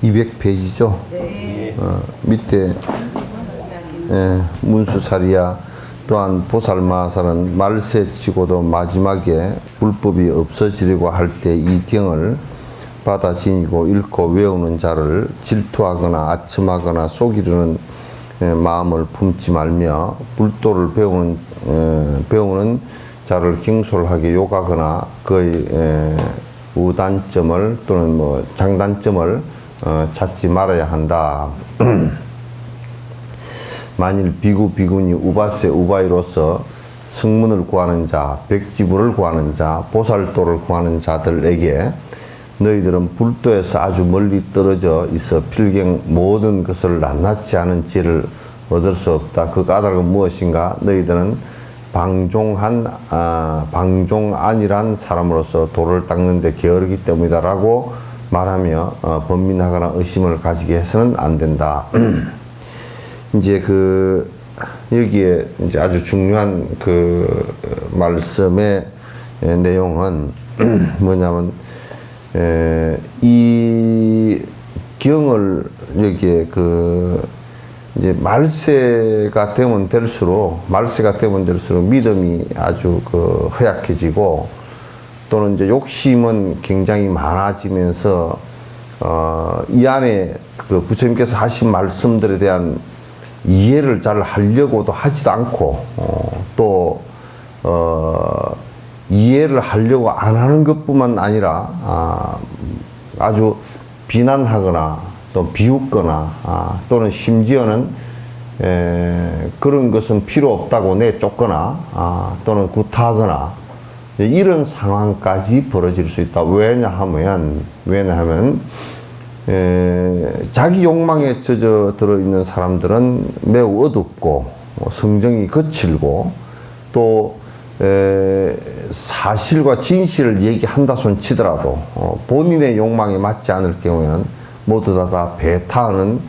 (200페이지죠) 네. 밑에 문수살이야 또한 보살마살은 말세치고도 마지막에 불법이 없어지려고 할 때 이 경을 받아 지니고 읽고 외우는 자를 질투하거나 아첨하거나 속이려는 마음을 품지 말며 불도를 배우는 자를 경솔하게 욕하거나 그의 우단점을 또는 뭐 장단점을 찾지 말아야 한다. 만일 비구 비구니 우바세 우바이로서 성문을 구하는 자, 백지부를 구하는 자, 보살도를 구하는 자들에게 너희들은 불도에서 아주 멀리 떨어져 있어 필경 모든 것을 낱낱이 하는 지혜를 얻을 수 없다. 그 까닭은 무엇인가? 너희들은 방종안이란 사람으로서 도를 닦는 데 게으르기 때문이다라고 말하며 번민하거나 의심을 가지게 해서는 안 된다. 이제 여기에 이제 아주 중요한 말씀의 내용은 뭐냐면 이 경을 여기에 이제 말세가 되면 될수록 믿음이 아주 허약해지고 또는 이제 욕심은 굉장히 많아지면서 이 안에 부처님께서 하신 말씀들에 대한 이해를 잘 하려고도 하지도 않고 또 이해를 하려고 안 하는 것뿐만 아니라 아주 비난하거나 또 비웃거나 또는 심지어는 그런 것은 필요 없다고 내쫓거나 또는 구타하거나 이런 상황까지 벌어질 수 있다. 왜냐하면 자기 욕망에 젖어들어 있는 사람들은 매우 어둡고 성정이 거칠고 또 사실과 진실을 얘기한다 손 치더라도 본인의 욕망에 맞지 않을 경우에는 모두 다 배타하는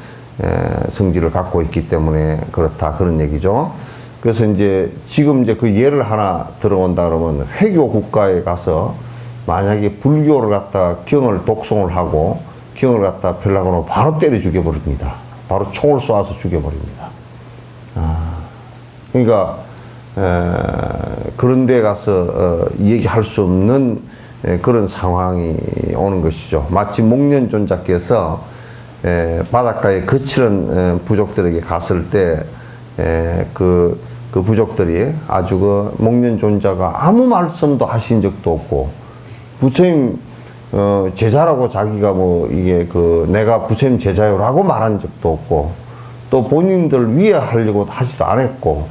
성질을 갖고 있기 때문에 그렇다, 그런 얘기죠. 그래서 이제 지금 이제 그 예를 하나 들어온다 그러면 회교 국가에 가서 만약에 불교를 갖다 경을 독송을 하고 경을 갖다 펴려고 하면 바로 때려 죽여버립니다. 바로 총을 쏘아서 죽여버립니다. 그러니까 그런 데 가서 얘기할 수 없는 그런 상황이 오는 것이죠. 마치 목련존자께서 바닷가에 거칠은 부족들에게 갔을 때 그 부족들이 아주 목련존자가 아무 말씀도 하신 적도 없고 부처님 제자라고 자기가 이게 내가 부처님 제자요라고 말한 적도 없고 또 본인들 위해하려고 하지도 않았고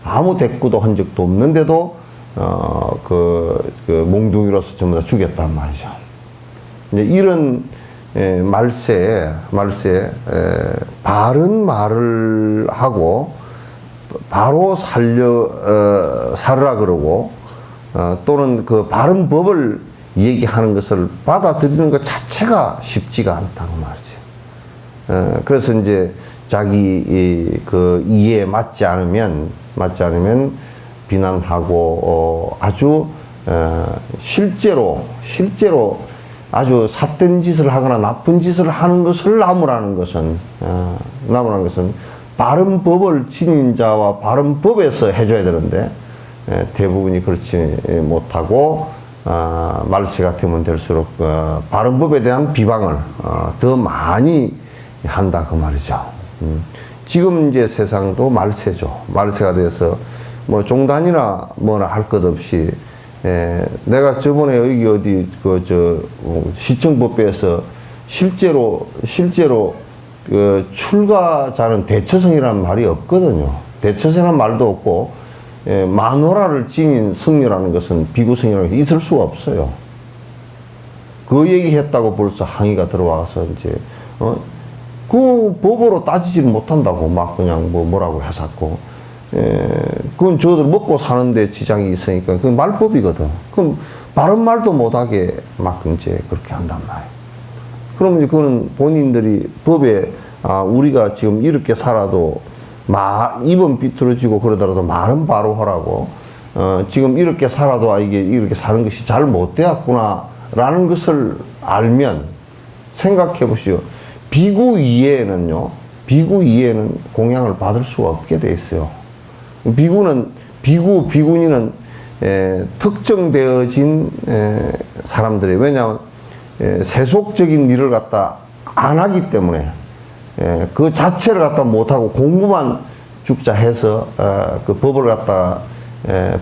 아무 대꾸도 한 적도 없는데도 몽둥이로서 전부 다 죽였단 말이죠. 이런 말세에 바른 말을 하고 바로 살으라 그러고 또는 그 바른 법을 얘기하는 것을 받아들이는 것 자체가 쉽지가 않다고 말이죠. 그래서 이제 자기 이해에 맞지 않으면 비난하고 아주 실제로 아주 삿된 짓을 하거나 나쁜 짓을 하는 것을 나무라는 것은 바른 법을 지닌 자와 바른 법에서 해줘야 되는데 대부분이 그렇지 못하고 말세 같으면 될수록 바른 법에 대한 비방을 더 많이 한다 그 말이죠. 지금 이제 세상도 말세죠. 말세가 돼서 뭐 종단이나 뭐나 할 것 없이 내가 저번에 여기 어디 시청법에서 실제로 출가자는 대처성이라는 말이 없거든요. 대처성이라는 말도 없고 마누라를 지닌 성녀라는 것은 비구성이라는 게 있을 수가 없어요. 그 얘기했다고 벌써 항의가 들어와서 이제 그 법으로 따지질 못한다고 막 그냥 뭐라고 해놨고 그건 저들 먹고 사는데 지장이 있으니까 그 말법이거든. 그럼 바른 말도 못하게 막 이제 그렇게 한단 말이에요. 그러면 이제 그거는 본인들이 법에 우리가 지금 이렇게 살아도 입은 비뚤어지고 그러더라도 말은 바로 하라고 지금 이렇게 살아도 이게 이렇게 사는 것이 잘 못되었구나 라는 것을 알면 생각해 보시오. 비구 이해에는 공양을 받을 수가 없게 돼 있어요. 비구니는 특정되어진 사람들이 왜냐하면 세속적인 일을 갖다 안 하기 때문에 그 자체를 갖다 못하고 공부만 죽자 해서 그 법을 갖다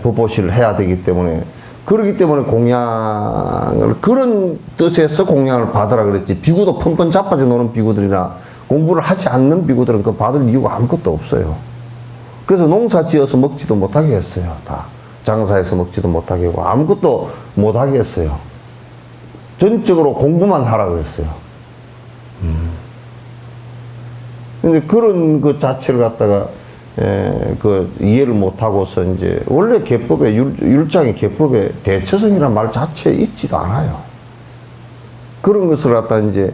법보시를 해야 되기 때문에 그렇기 때문에 공양을 그런 뜻에서 공양을 받으라 그랬지. 비구도 펀펀 자빠져 노는 비구들이나 공부를 하지 않는 비구들은 그 받을 이유가 아무것도 없어요. 그래서 농사 지어서 먹지도 못하게 했어요. 다 장사해서 먹지도 못하게 하고 아무것도 못하게 했어요. 전적으로 공부만 하라 그랬어요. 근데 그런 그 자체를 갖다가 그 이해를 못하고서 이제 원래 계법에 율장의 계법에 대처성이라는 말 자체에 있지도 않아요. 그런 것을 갖다 이제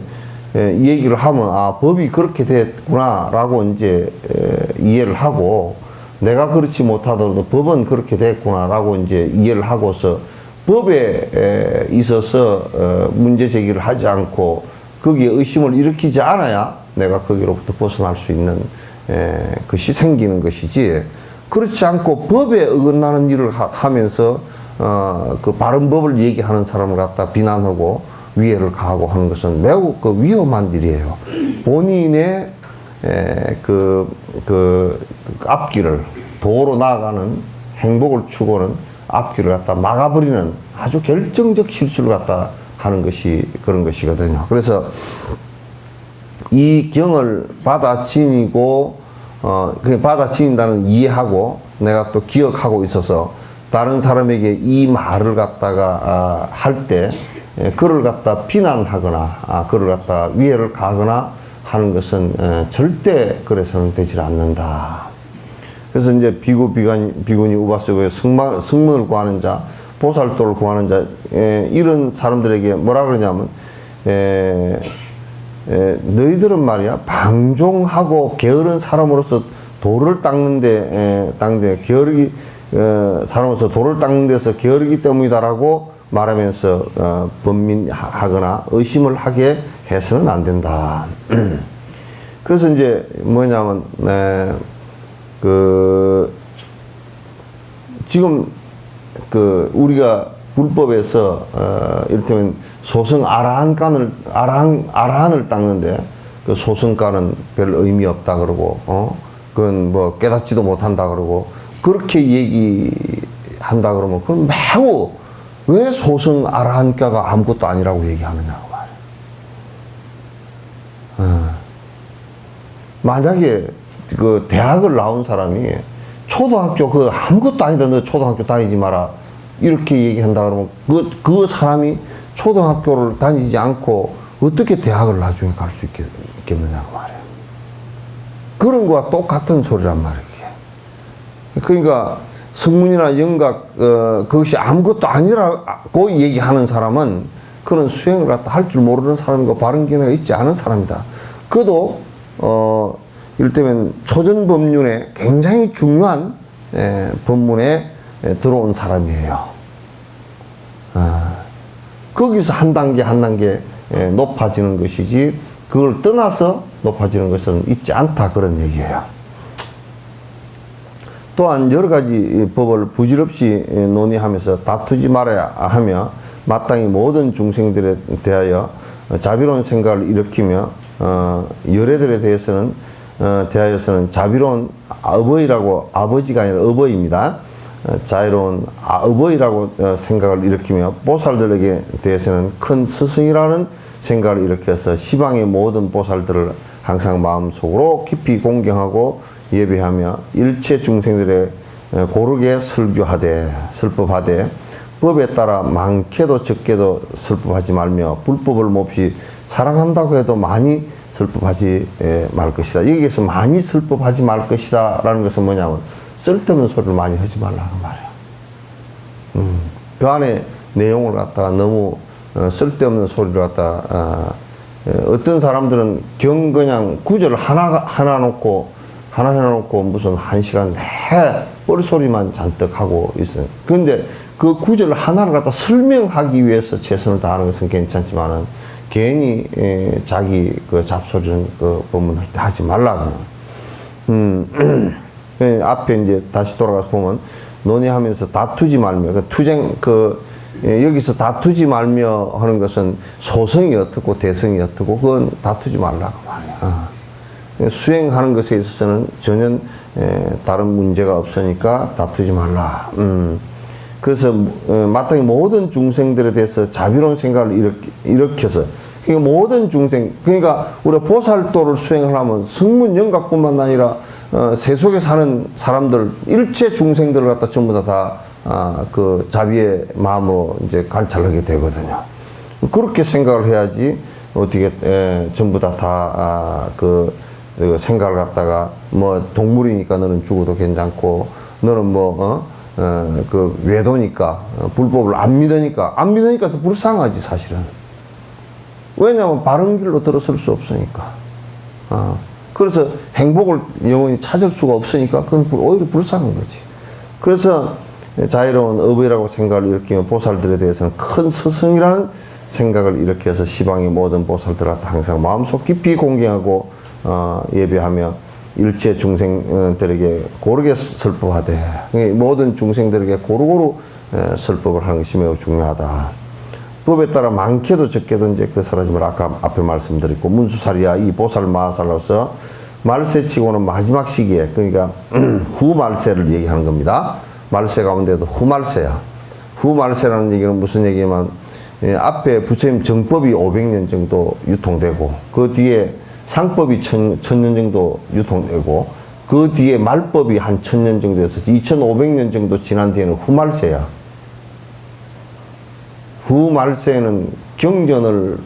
얘기를 하면 법이 그렇게 됐구나라고 이제 이해를 하고 내가 그렇지 못하더라도 법은 그렇게 됐구나라고 이제 이해를 하고서 법에 있어서 문제 제기를 하지 않고 거기에 의심을 일으키지 않아야 내가 거기로부터 벗어날 수 있는 것이 생기는 것이지 그렇지 않고 법에 어긋나는 일을 하면서 그 바른 법을 얘기하는 사람을 갖다 비난하고 위해를 가하고 하는 것은 매우 그 위험한 일이에요. 본인의 그 앞길을 도로 나아가는 행복을 추구하는 앞길을 갖다 막아버리는 아주 결정적 실수를 갖다 하는 것이 그런 것이거든요. 그래서 이 경을 받아지니고 그 받아지닌다는 이해하고 내가 또 기억하고 있어서 다른 사람에게 이 말을 갖다가 할 때 그를 갖다 비난하거나 그를 갖다 위해를 가거나 하는 것은 절대 그래서는 되질 않는다. 그래서 이제 비구니 우바스고의 성문을 구하는 자, 보살도를 구하는 자 이런 사람들에게 뭐라 그러냐면 너희들은 말이야 방종하고 게으른 사람으로서 돌을 닦는데 게으르기 사람으로서 돌을 닦는 데서 게으르기 때문이다라고 말하면서 번민하거나 의심을 하게 해서는 안 된다. 그래서 이제 뭐냐면 지금 우리가 불법에서 이를테면 소승 아라한을 닦는데 그 소승가는 별 의미 없다 그러고 그건 뭐 깨닫지도 못한다 그러고 그렇게 얘기한다 그러면 그건 매우 왜 소승 아라한가가 아무것도 아니라고 얘기하느냐고 말이에요. 만약에 그 대학을 나온 사람이 초등학교 그 아무것도 아니다 너 초등학교 다니지 마라 이렇게 얘기한다 그러면 그 사람이 초등학교를 다니지 않고 어떻게 대학을 나중에 갈 수 있겠느냐고 말이에요. 그런 거와 똑같은 소리란 말이에요. 그러니까 성문이나 영각 그것이 아무것도 아니라고 얘기하는 사람은 그런 수행을 갖다 할 줄 모르는 사람이고 바른 견해가 있지 않은 사람이다. 그도 이를테면 초전법륜에 굉장히 중요한 법문에 들어온 사람이에요. 거기서 한 단계 한 단계 높아지는 것이지 그걸 떠나서 높아지는 것은 있지 않다 그런 얘기예요. 또한 여러 가지 법을 부질없이 논의하면서 다투지 말아야 하며 마땅히 모든 중생들에 대하여 자비로운 생각을 일으키며 열애들에 대해서는 대하여서는 자비로운 어버이라고, 아버지가 아니라 어버이입니다. 자유로운 어버이라고 생각을 일으키며 보살들에게 대해서는 큰 스승이라는 생각을 일으켜서 시방의 모든 보살들을 항상 마음속으로 깊이 공경하고 예배하며 일체 중생들의 고르게 설법하되 법에 따라 많게도 적게도 설법하지 말며 불법을 몹시 사랑한다고 해도 많이 설법하지 말 것이다. 여기에서 많이 설법하지 말 것이다 라는 것은 뭐냐면 쓸데없는 소리를 많이 하지 말라는 말이야. 그 안에 내용을 갖다가 너무 쓸데없는 소리를 갖다가 어떤 사람들은 그냥 구절을 하나 해놓고 무슨 1시간 내 뻘소리만 잔뜩 하고 있어요. 그런데 그 구절 하나를 갖다 설명하기 위해서 최선을 다하는 것은 괜찮지만은 괜히 자기 그 잡소리는 그 법문할 때 하지 말라고. 앞에 이제 다시 돌아가서 보면 논의하면서 다투지 말며 여기서 다투지 말며 하는 것은 소성이 어떻고 대성이 어떻고 그건 다투지 말라고 말이야. 수행하는 것에 있어서는 전혀 다른 문제가 없으니까 다투지 말라. 그래서 마땅히 모든 중생들에 대해서 자비로운 생각을 일으켜서 그러니까 모든 중생, 그러니까 우리가 보살도를 수행하려면 성문 영각뿐만 아니라 세속에 사는 사람들 일체 중생들을 갖다 전부 다 그 자비의 마음으로 이제 관찰하게 되거든요. 그렇게 생각을 해야지 어떻게 전부 그 생각을 갖다가 뭐 동물이니까 너는 죽어도 괜찮고 너는 그 외도니까 불법을 안 믿으니까 더 불쌍하지 사실은. 왜냐하면 바른 길로 들어설 수 없으니까. 그래서 행복을 영원히 찾을 수가 없으니까 그건 오히려 불쌍한 거지. 그래서 자유로운 어버이라고 생각을 일으키며 보살들에 대해서는 큰 스승이라는 생각을 일으켜서 시방의 모든 보살들한테 항상 마음속 깊이 공경하고 예배하며 일체 중생들에게 고르게 설법하되 모든 중생들에게 고루고루 설법을 하는 것이 매우 중요하다. 법에 따라 많게도 적게도 이제 그 사라짐을 아까 앞에 말씀드렸고 문수살이야 이 보살 마하살로서 말세치고는 마지막 시기에 그러니까 후말세를 얘기하는 겁니다. 말세 가운데도 후말세야. 후말세라는 얘기는 무슨 얘기냐면 앞에 부처님 정법이 500년 정도 유통되고 그 뒤에 상법이 1000년 정도 유통되고 그 뒤에 말법이 한 1000년 정도 돼서 2500년 정도 지난 뒤에는 후말세야. 후말세는 경전을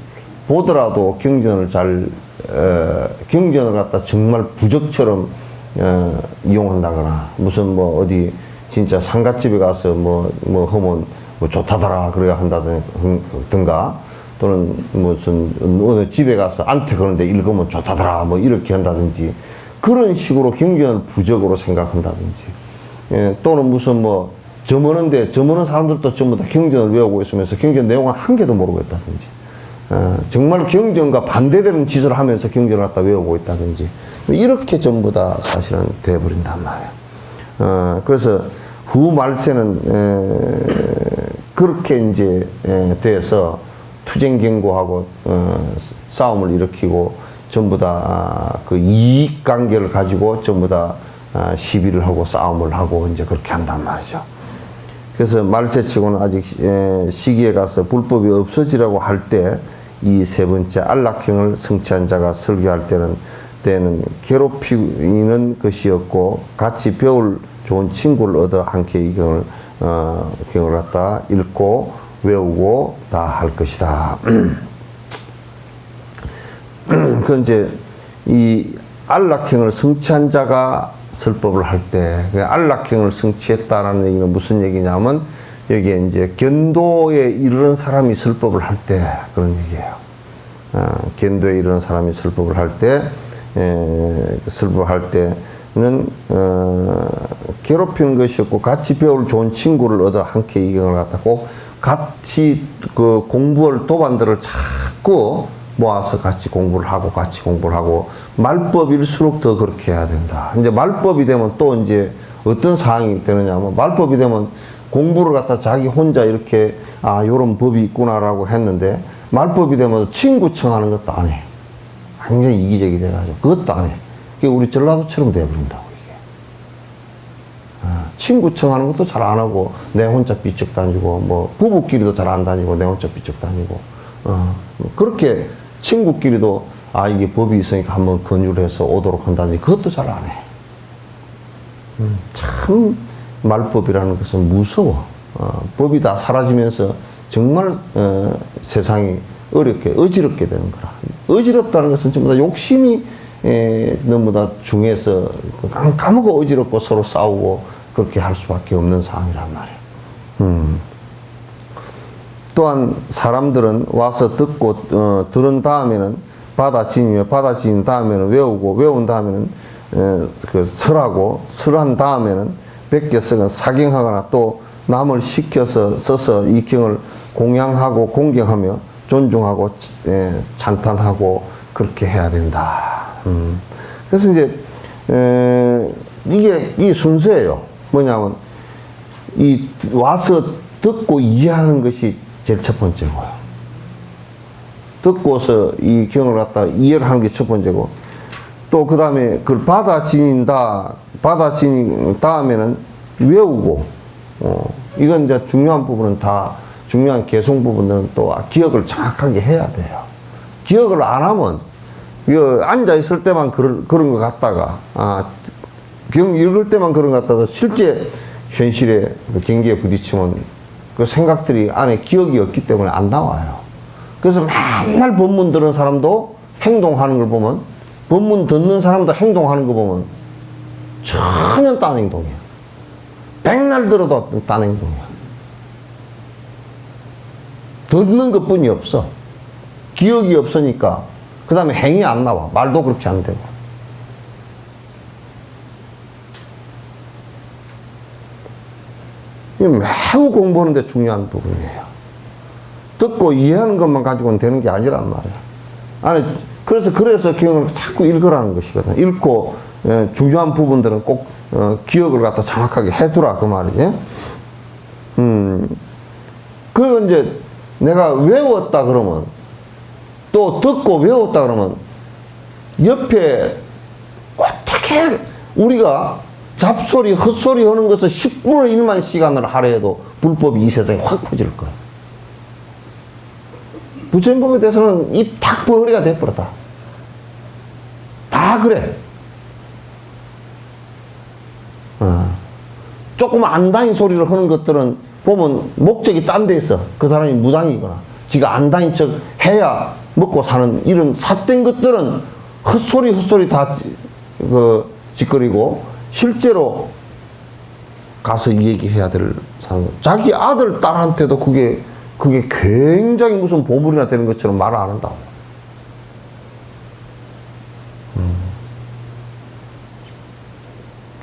보더라도 경전을 경전을 갖다 정말 부적처럼 이용한다거나 무슨 어디 진짜 상갓집에 가서 하면 좋다더라 그래야 한다든가 또는 무슨 어느 집에 가서 안태 그런데 읽으면 좋다더라 이렇게 한다든지 그런 식으로 경전을 부적으로 생각한다든지 또는 무슨 저머는데 저머는 사람들도 전부 다 경전을 외우고 있으면서 경전 내용은 한 개도 모르고 있다든지 정말 경전과 반대되는 짓을 하면서 경전을 갖다 외우고 있다든지 이렇게 전부 다 사실은 돼버린단 말이에요. 그래서 후말세는 그렇게 이제 돼서 투쟁경고하고 싸움을 일으키고 전부 다 그 이익관계를 가지고 전부 다 시비를 하고 싸움을 하고 이제 그렇게 한단 말이죠. 그래서 말세치고는 아직 시기에 가서 불법이 없어지라고 할 때 이 세 번째 안락행을 성취한 자가 설교할 때는 괴롭히는 것이었고 같이 배울 좋은 친구를 얻어 함께 이 경을 갖다 읽고 외우고 다 할 것이다. 그 이제 이 안락행을 성취한 자가 설법을 할 때, 안락행을 성취했다라는 얘기는 무슨 얘기냐면, 여기에 이제 견도에 이르는 사람이 설법을 할 때, 그런 얘기예요. 견도에 이르는 사람이 설법을 할 때, 설법을 할 때는, 괴롭히는 것이었고, 같이 배울 좋은 친구를 얻어 함께 이경을 갖다 꼭 같이 그 공부할 도반들을 자꾸 모아서 같이 공부를 하고 말법일수록 더 그렇게 해야 된다. 이제 말법이 되면 또 이제 어떤 상황이 되느냐면 말법이 되면 공부를 갖다 자기 혼자 이렇게 요런 법이 있구나라고 했는데 말법이 되면 친구 청하는 것도 안 해. 굉장히 이기적이 돼가지고 그것도 안 해. 그게 우리 전라도처럼 돼버린다고 이게. 친구 청하는 것도 잘 안 하고 내 혼자 삐쩍 다니고 뭐 부부끼리도 잘 안 다니고 내 혼자 삐쩍 다니고 그렇게 친구끼리도 이게 법이 있으니까 한번 권유를 해서 오도록 한다든지 그것도 잘 안 해. 참 말법이라는 것은 무서워. 법이 다 사라지면서 정말 세상이 어지럽게 되는 거라. 어지럽다는 것은 전부 다 욕심이 너무 다 중해서 까먹고 어지럽고 서로 싸우고 그렇게 할 수밖에 없는 상황이란 말이에요. 또한 사람들은 와서 듣고 들은 다음에는 받아지니며 받아진 다음에는 외우고 외운 다음에는 그 설한 다음에는 베껴서 사경하거나 또 남을 시켜서 써서 이 경을 공양하고 공경하며 존중하고 찬탄하고 그렇게 해야 된다. 그래서 이제 이게 이 순서예요. 뭐냐면 이 와서 듣고 이해하는 것이 제일 첫 번째고요. 듣고서 이 경을 갖다 이해를 하는 게 첫 번째고 또 그 다음에 그걸 받아진 다음에는 외우고 이건 이제 중요한 부분은 다 중요한 개성 부분들은 또 기억을 정확하게 해야 돼요. 기억을 안 하면 앉아 있을 때만 그런 것 같다가 경 읽을 때만 그런 것 같다가 실제 현실의 그 경기에 부딪히면 그 생각들이 안에 기억이 없기 때문에 안 나와요. 그래서 맨날 법문 들은 사람도 행동하는 걸 보면 법문 듣는 사람도 행동하는 거 보면 전혀 딴 행동이야. 백날 들어도 딴 행동이야. 듣는 것 뿐이 없어. 기억이 없으니까 그 다음에 행위 안 나와. 말도 그렇게 안 되고. 이게 매우 공부하는 데 중요한 부분이에요. 듣고 이해하는 것만 가지고는 되는 게 아니란 말이야. 그래서 경을 자꾸 읽으라는 것이거든. 읽고 중요한 부분들은 꼭 기억을 갖다 정확하게 해두라 그 말이지. 그 이제 내가 외웠다 그러면 또 듣고 외웠다 그러면 옆에 어떻게 우리가 잡소리 헛소리 하는 것을 10분의 1만 시간을 하려 해도 불법이 이 세상에 확 퍼질 거야. 부처님법에 대해서는 입 탁 버리가 돼버렸다. 다 그래. 조금 안다인 소리를 하는 것들은 보면 목적이 딴 데 있어. 그 사람이 무당이거나 지가 안다인 척 해야 먹고 사는 이런 삿된 것들은 헛소리 다 짓거리고 실제로 가서 얘기해야 될 사람. 자기 아들 딸한테도 그게 굉장히 무슨 보물이나 되는 것처럼 말을 안 한다고.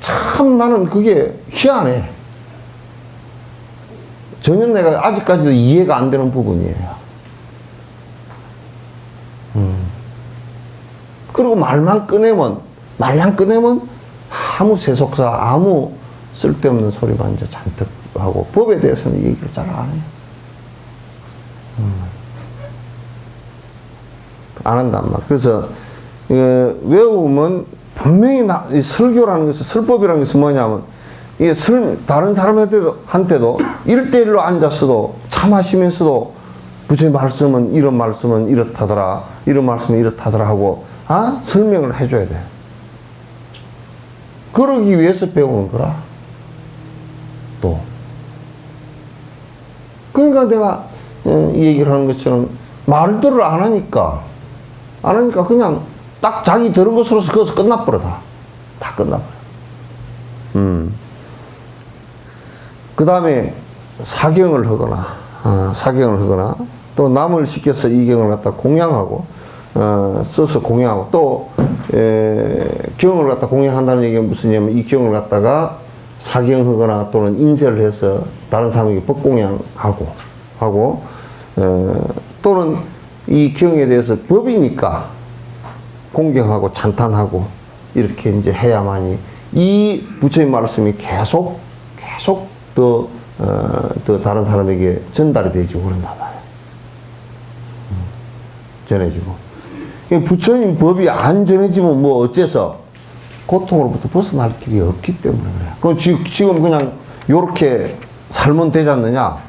참 나는 그게 희한해. 전혀 내가 아직까지도 이해가 안 되는 부분이에요. 그리고 말만 꺼내면 아무 세속사, 아무 쓸데없는 소리만 이제 잔뜩 하고 법에 대해서는 얘기를 잘 안 해요. 안 한단 말이야. 그래서 외우면 분명히 이 설교라는 것은 설법이라는 것은 뭐냐면 이게 다른 사람한테도 1대1로 앉았어도 참하시면서도 부처님 말씀은 이런 말씀은 이렇다더라, 이런 말씀은 이렇다더라 하고 설명을 해줘야 돼. 그러기 위해서 배우는 거라. 또 그러니까 내가 이 얘기를 하는 것처럼 말들을 안 하니까 그냥 딱 자기 들은 것으로서 그것서 끝나버려. 다 끝나버려. 그 다음에 사경을 하거나 또 남을 시켜서 이 경을 갖다 공양하고 써서 공양하고 또 경을 갖다 공양한다는 얘기가 무슨 얘기냐면 이 경을 갖다가 사경하거나 또는 인쇄를 해서 다른 사람에게 법공양하고 또는 이 경에 대해서 법이니까 공경하고 찬탄하고 이렇게 이제 해야만이 이 부처님 말씀이 계속 더 다른 사람에게 전달이 되지고 그런단 말이에요. 전해지고. 부처님 법이 안 전해지면 뭐 어째서 고통으로부터 벗어날 길이 없기 때문에 그래요. 그럼 지금 그냥 요렇게 살면 되지 않느냐?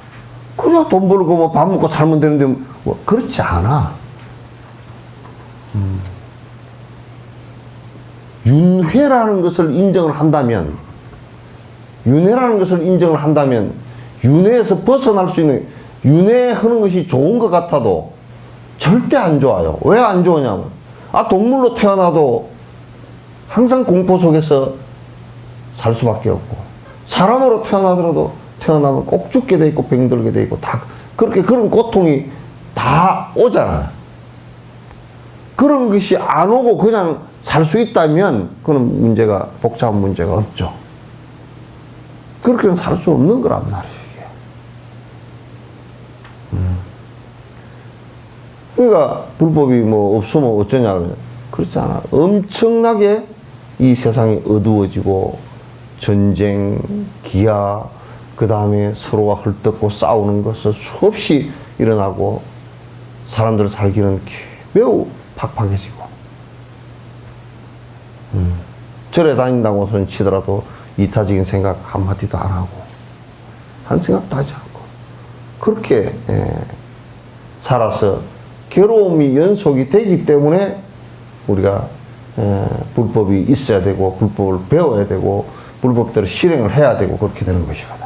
그냥 돈 벌고 뭐 밥 먹고 살면 되는데 뭐 그렇지 않아. 윤회라는 것을 인정을 한다면 윤회에서 벗어날 수 있는, 윤회하는 것이 좋은 것 같아도 절대 안 좋아요. 왜 안 좋으냐면 동물로 태어나도 항상 공포 속에서 살 수밖에 없고, 사람으로 태어나면 꼭 죽게 돼 있고 병들게 돼 있고 다 그렇게 그런 고통이 다 오잖아요. 그런 것이 안 오고 그냥 살 수 있다면 그런 복잡한 문제가 없죠. 그렇게는 살 수 없는 거란 말이죠, 이게. 그러니까 불법이 뭐 없으면 어쩌냐, 그렇지 않아. 엄청나게 이 세상이 어두워지고 전쟁, 기아, 그 다음에 서로가 헐뜯고 싸우는 것은 수없이 일어나고 사람들 살기는 매우 팍팍해지고, 절에 다닌다고 손 치더라도 이타적인 생각 한마디도 안 하고 한 생각도 하지 않고 그렇게 살아서 괴로움이 연속이 되기 때문에 우리가 불법이 있어야 되고 불법을 배워야 되고 불법대로 실행을 해야 되고 그렇게 되는 것이거든.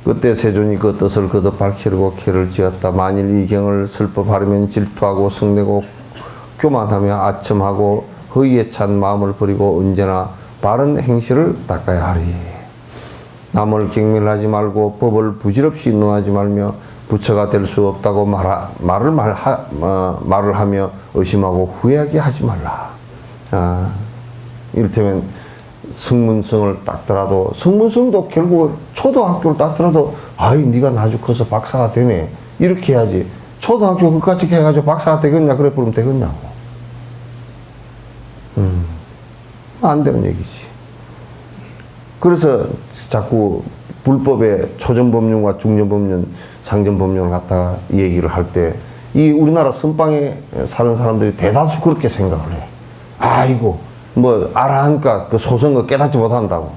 그때 세존이 그 뜻을 거듭 밝히려고 계를 지었다. 만일 이 경을 슬퍼 바르면 질투하고 성내고 교만하며 아첨하고 허위에 찬 마음을 버리고 언제나 바른 행실을 닦아야 하리. 남을 경멸하지 말고 법을 부질없이 논하지 말며 부처가 될 수 없다고 말을 하며 의심하고 후회하게 하지 말라. 이를테면 성문성을 닦더라도, 성문성도 결국 초등학교를 닦더라도 네가 나중에 커서 박사가 되네 이렇게 해야지, 초등학교 그까지 해가지고 박사가 되겠냐 그래 보면 되겠냐고. 안 되는 얘기지. 그래서 자꾸 불법의 초전법륜과 중전법륜, 상전법륜을 갖다가 얘기를 할 때 이 우리나라 선방에 사는 사람들이 대다수 그렇게 생각을 해. 아이고 뭐 알아하니까 그 소성거 깨닫지 못한다고.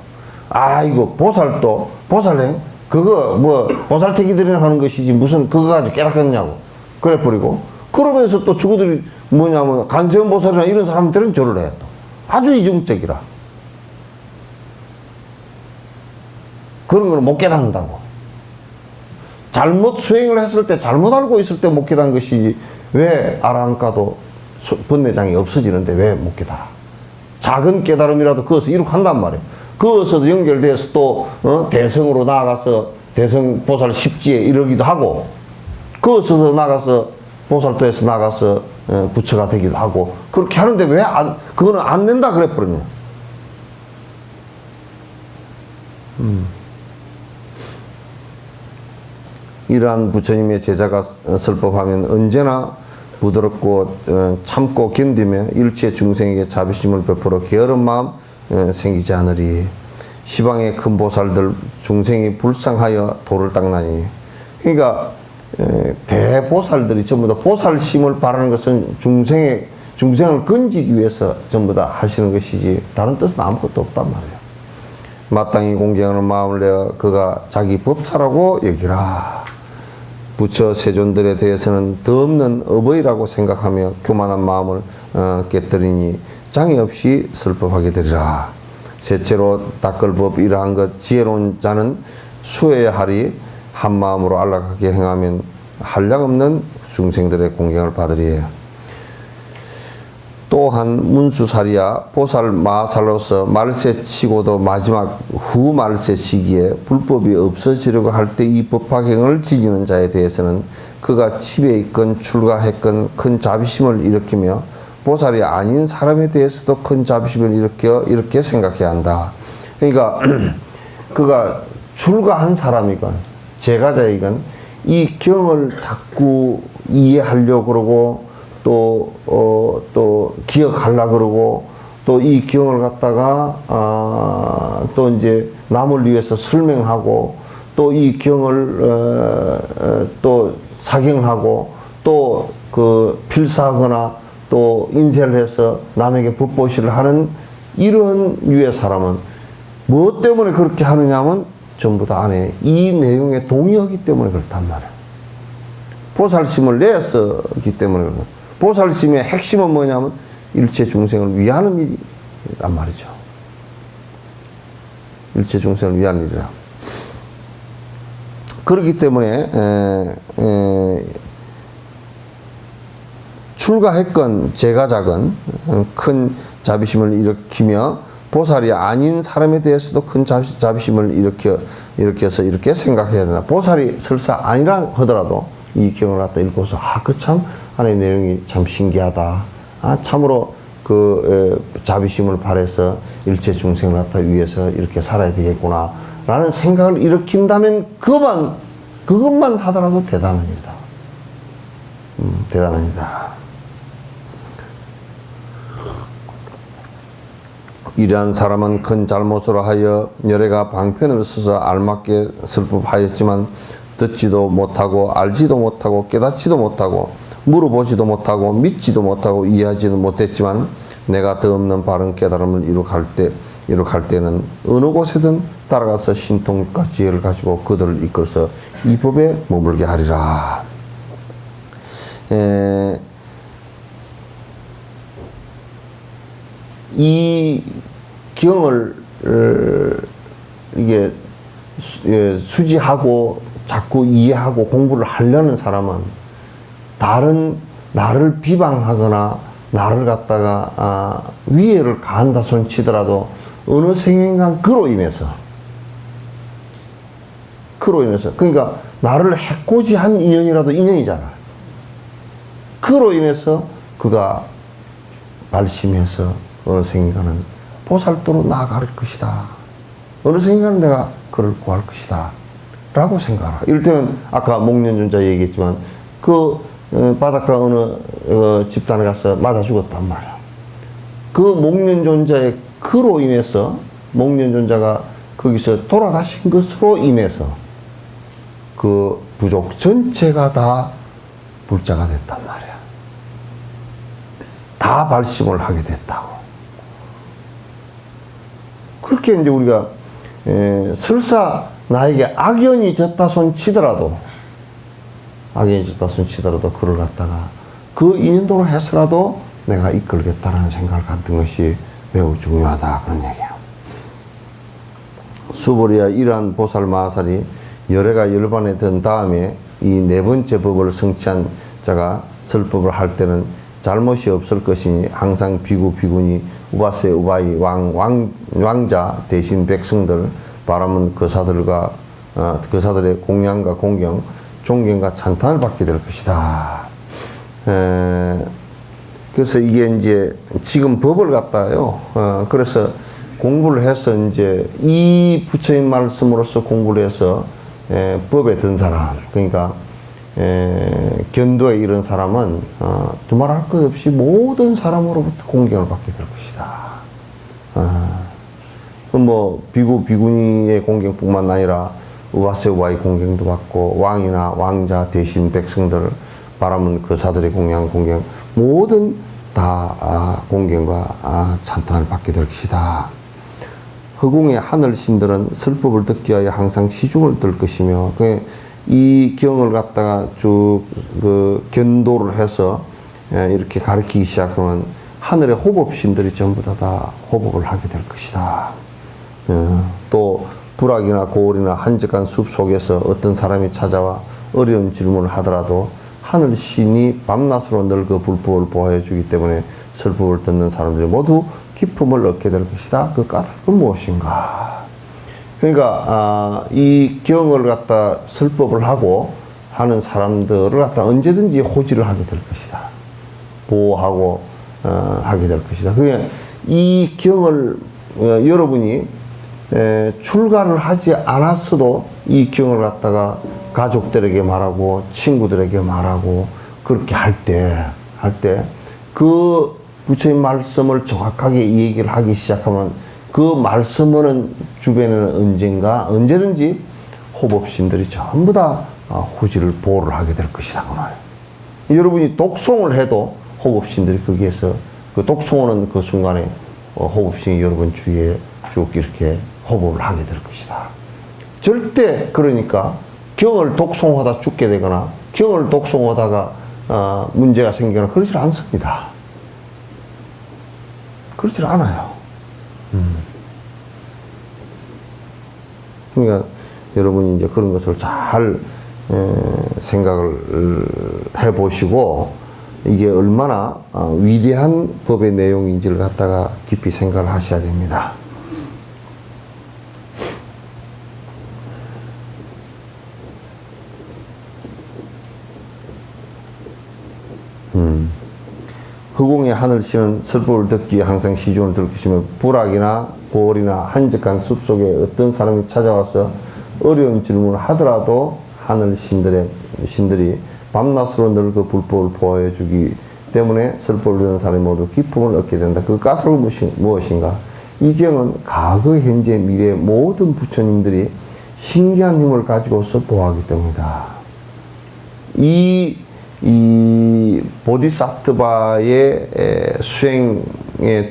아이고 보살행 그거 뭐 보살태기들이나 하는 것이지 무슨 그거 가지고 깨닫겠냐고 그래 버리고, 그러면서 또 주구들이 뭐냐면 간세음 보살이나 이런 사람들은 절을 해. 또 아주 이중적이라 그런 걸 못 깨닫는다고. 잘못 수행을 했을 때, 잘못 알고 있을 때 못 깨닫는 것이지, 왜 아라한가도 번뇌장이 없어지는데 왜 못 깨달아? 작은 깨달음이라도 그것을 이룩한단 말이에요. 그것에도 연결돼서 또 대성으로 나아가서 대성 보살 십지에 이르기도 하고, 그것에서 나가서 보살도에서 나가서 부처가 되기도 하고, 그렇게 하는데 왜 그거는 안 된다 그래 버리냐. 이러한 부처님의 제자가 설법하면 언제나 부드럽고 참고 견디며 일체 중생에게 자비심을 베풀어 게으른 마음 생기지 않으리. 시방의 큰 보살들 중생이 불쌍하여 도를 닦나니. 그러니까 대보살들이 전부 다 보살심을 바라는 것은 중생을 건지기 위해서 전부 다 하시는 것이지 다른 뜻은 아무것도 없단 말이에요. 마땅히 공경하는 마음을 내어 그가 자기 법사라고 여기라. 부처 세존들에 대해서는 더 없는 어버이라고 생각하며 교만한 마음을 깨뜨리니 장애 없이 설법하게 되리라. 셋째로 닦을 법 이러한 것 지혜로운 자는 수해야 하리. 한 마음으로 안락하게 행하면 한량없는 중생들의 공경을 받으리에. 또한 문수살이야 보살 마살로서 말세 치고도 마지막 후 말세 시기에 불법이 없어지려고 할 때 이 법화경을 지니는 자에 대해서는 그가 집에 있건 출가했건 큰 자비심을 일으키며 보살이 아닌 사람에 대해서도 큰 자비심을 일으켜 이렇게 생각해야 한다. 그러니까 그가 출가한 사람이건 제가자이건 이 경을 자꾸 이해하려고 그러고 또 기억하려고 그러고 또 이 경을 갖다가 또 이제 남을 위해서 설명하고 또 이 경을 또 사경하고 또 그 필사하거나 또 인쇄를 해서 남에게 법보시를 하는 이런 유의 사람은 무엇 때문에 그렇게 하느냐 하면 전부 다 안에 이 내용에 동의하기 때문에 그렇단 말이에요. 보살심을 내서기 때문에 그렇다. 보살심의 핵심은 뭐냐면 일체 중생을 위하는 일이란 말이죠. 일체 중생을 위하는 일이라. 그렇기 때문에 출가했건 제가작은 큰 자비심을 일으키며 보살이 아닌 사람에 대해서도 큰 자비심을 일으켜서 이렇게 생각해야 된다. 보살이 설사 아니라 하더라도 이 경을 갖다 읽고서 그 참 안에 내용이 참 신기하다. 참으로 그 자비심을 발해서 일체 중생을 갖다 위해서 이렇게 살아야 되겠구나 라는 생각을 일으킨다면 그것만 하더라도 대단한 일이다. 대단한 일이다. 이러한 사람은 큰 잘못으로 하여 열애가 방편을 써서 알맞게 설법하였지만 듣지도 못하고 알지도 못하고 깨닫지도 못하고 물어보지도 못하고 믿지도 못하고 이해하지도 못했지만 내가 더 없는 바른 깨달음을 이룩할 때는 어느 곳에든 따라가서 신통과 지혜를 가지고 그들을 이끌어서 이 법에 머물게 하리라. 이 경을 이게 수지하고 자꾸 이해하고 공부를 하려는 사람은 다른 나를 비방하거나 나를 갖다가 위해를 가한다 손 치더라도 어느 생행간 그로 인해서 그러니까 나를 해코지한 인연이라도 인연이잖아. 그로 인해서 그가 발심해서 어느 생각은 보살도로 나아갈 것이다. 어느 생각은 내가 그를 구할 것이다. 라고 생각하라. 이럴 때는 아까 목련존자 얘기했지만 그 바닷가 어느 집단에 가서 맞아 죽었단 말이야. 그 목련존자의 그로 인해서 목련존자가 거기서 돌아가신 것으로 인해서 그 부족 전체가 다 불자가 됐단 말이야. 다 발심을 하게 됐다고. 그렇게 이제 우리가 설사 나에게 악연이 졌다 손 치더라도 그를 갖다가 그 인연도로 해서라도 내가 이끌겠다라는 생각을 갖는 것이 매우 중요하다 그런 얘기야. 수보리야 이러한 보살 마하살이 열애가 열반에 든 다음에 이 네 번째 법을 성취한 자가 설법을 할 때는 잘못이 없을 것이니 항상 비구 비구니 우바세 우바이 왕자 대신 백성들 바라면 그사들의 공양과 공경 존경과 찬탄을 받게 될 것이다. 그래서 이게 이제 지금 법을 갖다요. 그래서 공부를 해서 이제 이 부처님 말씀으로서 공부를 해서 법에 든 사람, 그러니까 견도에 이른 사람은 두말할 것 없이 모든 사람으로부터 공경을 받게 될 것이다. 뭐 비구 비구니의 공경뿐만 아니라 우바세 우바이 공경도 받고 왕이나 왕자 대신 백성들 바라면 그사들의 공경 모든 다 공경과 찬탄을 받게 될 것이다. 허공의 하늘 신들은 설법을 듣기 위하여 항상 시중을 들 것이며 이 경을 갖다가 쭉 견도를 해서 이렇게 가르치기 시작하면 하늘의 호법신들이 전부 다 호법을 하게 될 것이다. 또 불악이나 고을이나 한적한 숲 속에서 어떤 사람이 찾아와 어려운 질문을 하더라도 하늘신이 밤낮으로 늙어 불법을 보호해 주기 때문에 설법을 듣는 사람들이 모두 기쁨을 얻게 될 것이다. 그 까닭은 무엇인가? 그러니까 이 경을 갖다 설법을 하고 하는 사람들을 갖다 언제든지 호지를 하게 될 것이다. 보호하고 하게 될 것이다. 그게 이 경을 여러분이 출가를 하지 않았어도 이 경을 갖다가 가족들에게 말하고 친구들에게 말하고 그렇게 할 때 그 부처님 말씀을 정확하게 이 얘기를 하기 시작하면 그 말씀은 주변에는 언제든지 호법신들이 전부 다 호지를 보호를 하게 될 것이다 그 말이에요. 여러분이 독송을 해도 호법신들이 거기에서 그 독송하는 그 순간에 호법신이 여러분 주위에 쭉 이렇게 호법을 하게 될 것이다. 절대 그러니까 경을 독송하다 죽게 되거나 경을 독송하다가 문제가 생기거나 그러질 않습니다. 그러질 않아요. 그러니까 여러분이 이제 그런 것을 잘 생각을 해보시고 이게 얼마나 위대한 법의 내용인지를 갖다가 깊이 생각을 하셔야 됩니다. 허공의 하늘씨는 설법을 듣기에 항상 시중을 들을 것이며 불악이나 고을이나 한적한 숲속에 어떤 사람이 찾아와서 어려운 질문을 하더라도 하늘신들이 밤낮으로 늘 그 불법을 보호해 주기 때문에 설법을 듣는 사람이 모두 기쁨을 얻게 된다. 그 까닭은 무엇인가? 이 경은 과거, 현재, 미래 모든 부처님들이 신기한 힘을 가지고서 보호하기 때문이다. 이 보디사트바의 수행의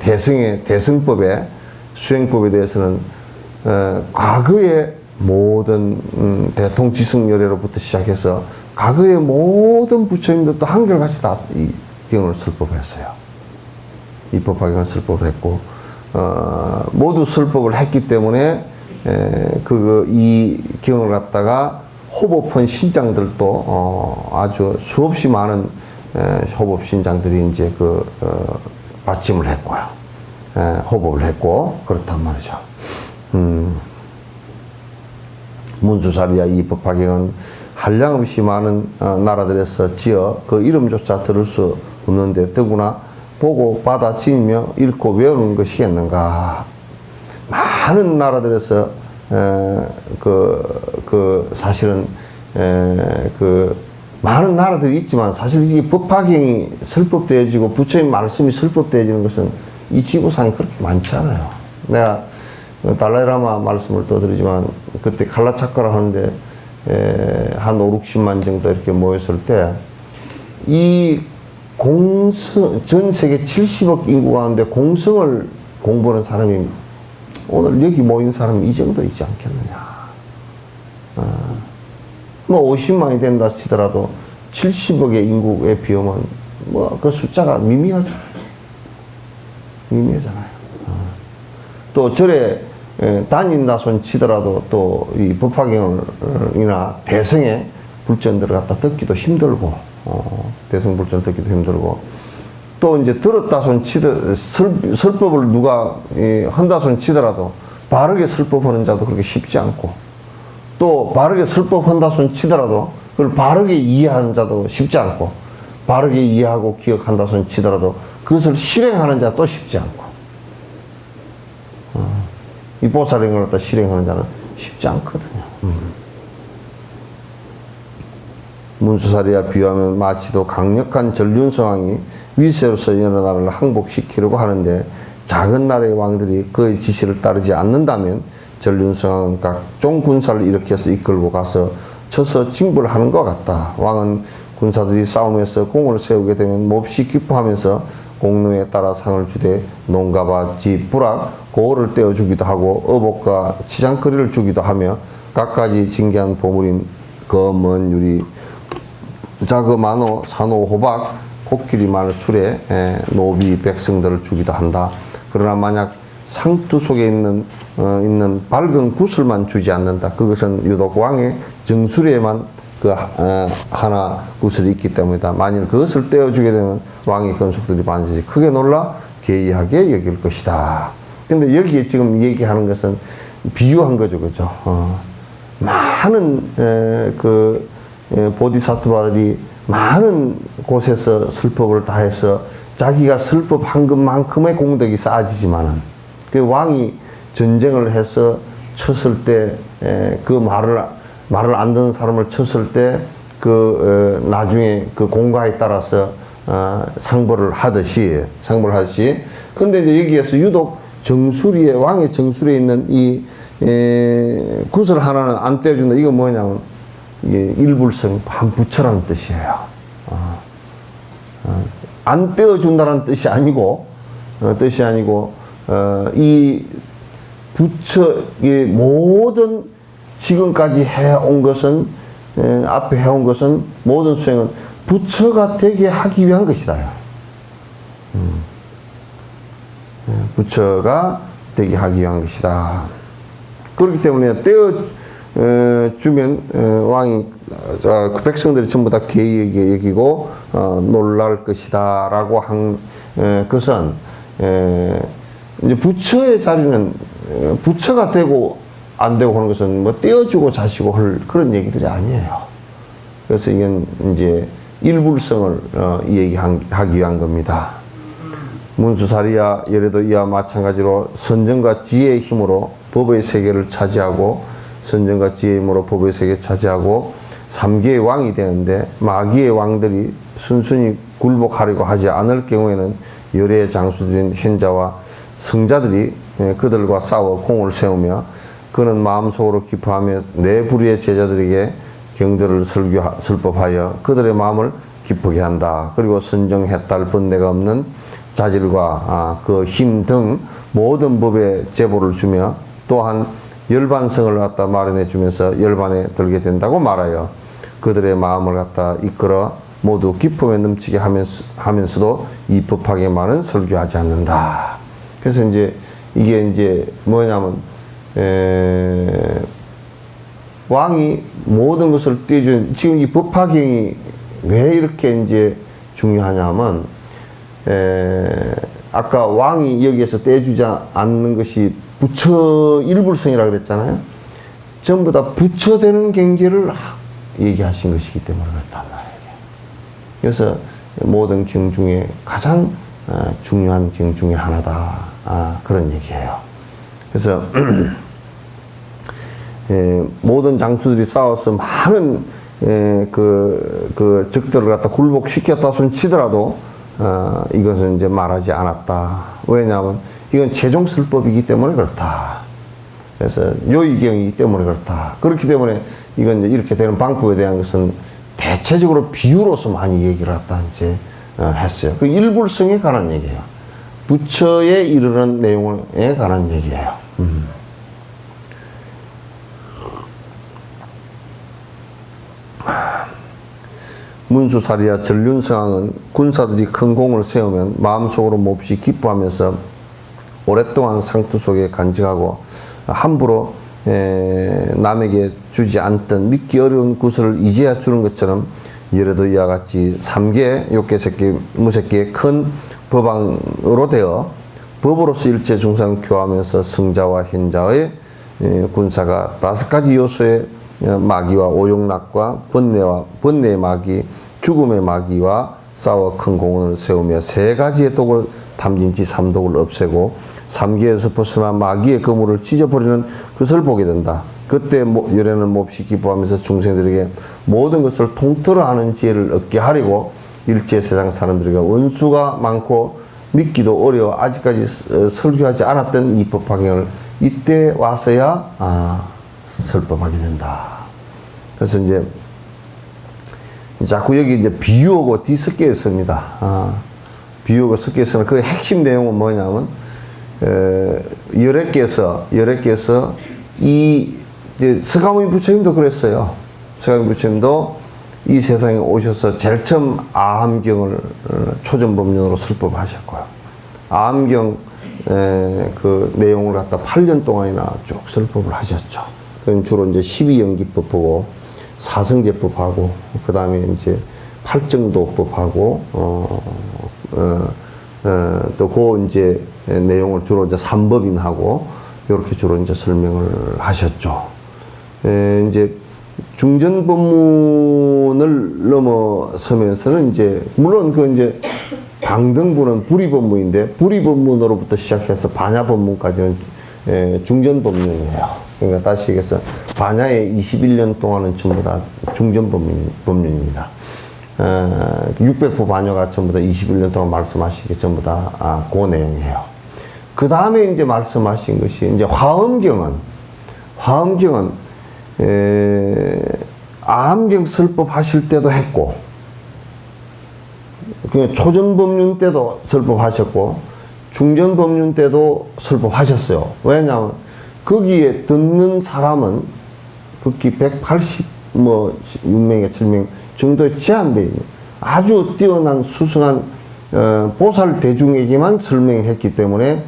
대승법의 수행법에 대해서는 과거의 모든 대통지승열애로부터 시작해서 과거의 모든 부처님들도 한결같이 다 이 경을 설법했어요. 이 법화경을 설법을 했고 모두 설법을 했기 때문에 이 경을 갖다가 호법한 신장들도 아주 수없이 많은 호법 신장들이 이제 받침을 했고요. 호법을 했고 그렇단 말이죠. 문수사리야 이 법화경은 한량없이 많은 나라들에서 지어 그 이름조차 들을 수 없는데 더구나 보고 받아 지니며 읽고 외우는 것이겠는가. 많은 나라들에서 사실은 많은 나라들이 있지만 사실 이 법화경이 설법되어지고 부처님 말씀이 설법되어지는 것은 이 지구상에 그렇게 많지 않아요. 내가 달라이라마 말씀을 또 드리지만 그때 칼라차카라 하는데 한 5, 60만 정도 이렇게 모였을 때 이 전 세계 70억 인구 가운데 공성을 공부하는 사람이 오늘 여기 모인 사람이 이 정도 있지 않겠느냐. 뭐 50만이 된다 치더라도 70억의 인구에 비하면 뭐 그 숫자가 미미하잖아요. 또 절에 다닌다 손 치더라도 또 이 법화경이나 대성의 불전들을 갖다 듣기도 힘들고 대성 불전 듣기도 힘들고 또 이제 들었다 손 설법을 누가 한다 손 치더라도 바르게 설법하는 자도 그렇게 쉽지 않고 또 바르게 설법한다 손 치더라도 그걸 바르게 이해하는 자도 쉽지 않고 바르게 이해하고 기억한다 손 치더라도 그것을 실행하는 자도 쉽지 않고 이 보살행을 갖다 실행하는 자는 쉽지 않거든요. 문수사리와 비유하면 마치도 강력한 전륜성왕이 위세로서 여러 나라를 항복시키려고 하는데 작은 나라의 왕들이 그의 지시를 따르지 않는다면 전륜성왕은 각종 군사를 일으켜서 이끌고 가서 쳐서 징벌을 하는 것 같다. 왕은 군사들이 싸움에서 공을 세우게 되면 몹시 기뻐하면서 공로에 따라 상을 주되 농가바, 집, 부락, 고을을 떼어주기도 하고 어복과 치장거리를 주기도 하며 갖가지 징계한 보물인 검은 유리, 자그마노, 산호, 호박, 코끼리, 말, 수레, 노비, 백성들을 주기도 한다. 그러나 만약 상투 속에 있는 밝은 구슬만 주지 않는다. 그것은 유독 왕의 정수리에만 하나 구슬이 있기 때문이다. 만일 그것을 떼어주게 되면 왕의 건속들이 반드시 크게 놀라 괴이하게 여길 것이다. 근데 여기에 지금 얘기하는 것은 비유한 거죠. 그죠? 많은 보디사트바들이 많은 곳에서 설법을 다해서 자기가 설법한 것만큼의 공덕이 쌓아지지만은 그 왕이 전쟁을 해서 쳤을 때 그 말을 말을 안 듣는 사람을 쳤을 때 나중에 그 공과에 따라서 상벌을 하듯이 근데 이제 여기에서 유독 왕의 정수리에 있는 이 구슬 하나는 안 떼어준다. 이거 뭐냐면 이게 일불성 반부처라는 뜻이에요. 안 떼어준다는 뜻이 아니고 이 부처의 모든 지금까지 해온 것은 앞에 해온 것은 모든 수행은 부처가 되게 하기 위한 것이다. 부처가 되게 하기 위한 것이다. 그렇기 때문에 떼어주면 왕이 그 백성들이 전부 다 괴이하게 여기고 놀랄 것이다 라고 한 것은 이제 부처의 자리는 부처가 되고 안 되고 하는 것은 뭐 떼어주고 자시고 할 그런 얘기들이 아니에요. 그래서 이건 이제 일불성을 얘기하기 위한 겁니다. 문수사리야 예래도 이와 마찬가지로 선정과 지혜의 힘으로 법의 세계를 차지하고 선정과 지혜의 힘으로 법의 세계를 차지하고 3개의 왕이 되는데 마귀의 왕들이 순순히 굴복하려고 하지 않을 경우에는 열의 장수들인 현자와 성자들이 그들과 싸워 공을 세우며 그는 마음속으로 기뻐하며 내 불의의 제자들에게 경들을 설법하여 그들의 마음을 기쁘게 한다. 그리고 선정했달 번뇌가 없는 자질과 그 힘 등 모든 법에 제보를 주며 또한 열반성을 갖다 마련해 주면서 열반에 들게 된다고 말하여 그들의 마음을 갖다 이끌어 모두 기쁨에 넘치게 하면서도 입법하게 많은 설교하지 않는다. 그래서 이제 이게 이제 뭐냐면 왕이 모든 것을 떼준 지금 이 법화경이 왜 이렇게 이제 중요하냐면 아까 왕이 여기에서 떼주지 않는 것이 부처 일불성이라고 그랬잖아요. 전부 다 부처 되는 경계를 얘기하신 것이기 때문에 그렇단 말이에요. 그래서 모든 경 중에 가장 중요한 경 중에 하나다. 그런 얘기예요. 그래서 모든 장수들이 싸워서 많은 그 적들을 갖다 굴복시켰다 손 치더라도 이것은 이제 말하지 않았다. 왜냐하면 이건 최종설법이기 때문에 그렇다. 그래서 요의경이기 때문에 그렇다. 그렇기 때문에 이건 이제 이렇게 되는 방법에 대한 것은 대체적으로 비유로서 많이 얘기를 했다 이제 했어요. 그 일불성에 관한 얘기예요. 부처에 이르는 내용에 관한 얘기예요. 문수사리와 전륜성왕은 군사들이 큰 공을 세우면 마음속으로 몹시 기뻐하면서 오랫동안 상투 속에 간직하고 함부로 남에게 주지 않던 믿기 어려운 구슬을 이제야 주는 것처럼 예래도 이와 같이 3개 욕계새끼 무새끼의 큰 법왕으로 되어 법으로서 일체 중상을 교하면서 성자와 현자의 군사가 5가지 요소의 마귀와 오용락과 번뇌의 마귀, 죽음의 마귀와 싸워 큰 공원을 세우며 3가지의 독을 탐진치 3독을 없애고 3계에서 벗어나 마귀의 거물을 찢어버리는 것을 보게 된다. 그때 열애는 몹시 기뻐하면서 중생들에게 모든 것을 통틀어 하는 지혜를 얻게 하려고 일제 세상 사람들에게 원수가 많고 믿기도 어려워 아직까지 설교하지 않았던 이 법화경을 이때 와서야 설법하게 된다. 그래서 이제 자꾸 여기 이제 비유하고 뒤섞여 있습니다. 비유하고 섞여 있으면 그 핵심 내용은 뭐냐면 열애께서 이 이제 서가모니 부처님도 그랬어요. 서가모니 부처님도 이 세상에 오셔서 제일 처음 아함경을 초전법륜으로 설법하셨고요. 아함경 그 내용을 갖다 8년 동안이나 쭉 설법을 하셨죠. 그럼 주로 이제 12연기법하고 사성제법하고 그 다음에 이제 팔정도법하고 또 그 이제 내용을 주로 이제 삼법인하고 이렇게 주로 이제 설명을 하셨죠. 이제 중전법문을 넘어서면서는 이제 물론 그 이제 방등부는 불의법문인데 불의법문으로부터 시작해서 반야법문까지는 중전법문이에요. 그러니까 다시 얘기해서 반야의 21년 동안은 전부 다 중전법륜입니다. 600부 반야가 전부 다 21년 동안 말씀하신 게 전부 다 그 내용이에요. 그 다음에 이제 말씀하신 것이 이제 화엄경은 암경 설법 하실 때도 했고, 그냥 초전법륜 때도 설법하셨고, 중전법륜 때도 설법하셨어요. 왜냐하면 거기에 듣는 사람은 극히 6명에 7명 정도에 제한되어 있는 아주 뛰어난 수승한 보살 대중에게만 설명했기 때문에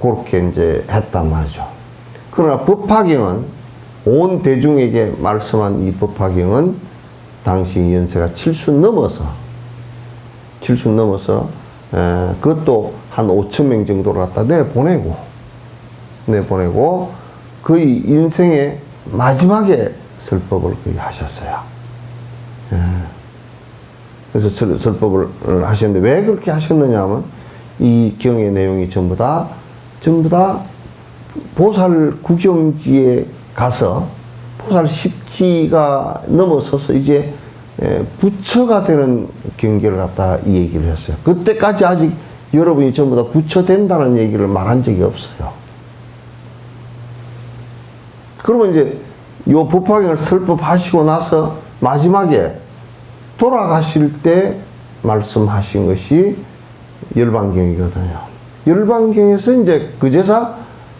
그렇게 이제 했단 말이죠. 그러나 법화경은 온 대중에게 말씀한 이 법화경은 당시 연세가 7수 넘어서 그것도 한 5,000명 정도를 갖다 내보내고 거의 인생의 마지막에 설법을 거의 하셨어요. 그래서 설법을 하셨는데 왜 그렇게 하셨느냐 하면 이 경의 내용이 전부 다 보살 구경지에 가서 보살 십지가 넘어서서 이제 부처가 되는 경계를 갖다 이 얘기를 했어요. 그때까지 아직 여러분이 전부 다 부처 된다는 얘기를 말한 적이 없어요. 그러면 이제 요 법화경을 설법하시고 나서 마지막에 돌아가실 때 말씀하신 것이 열반경이거든요. 열반경에서 이제 그제서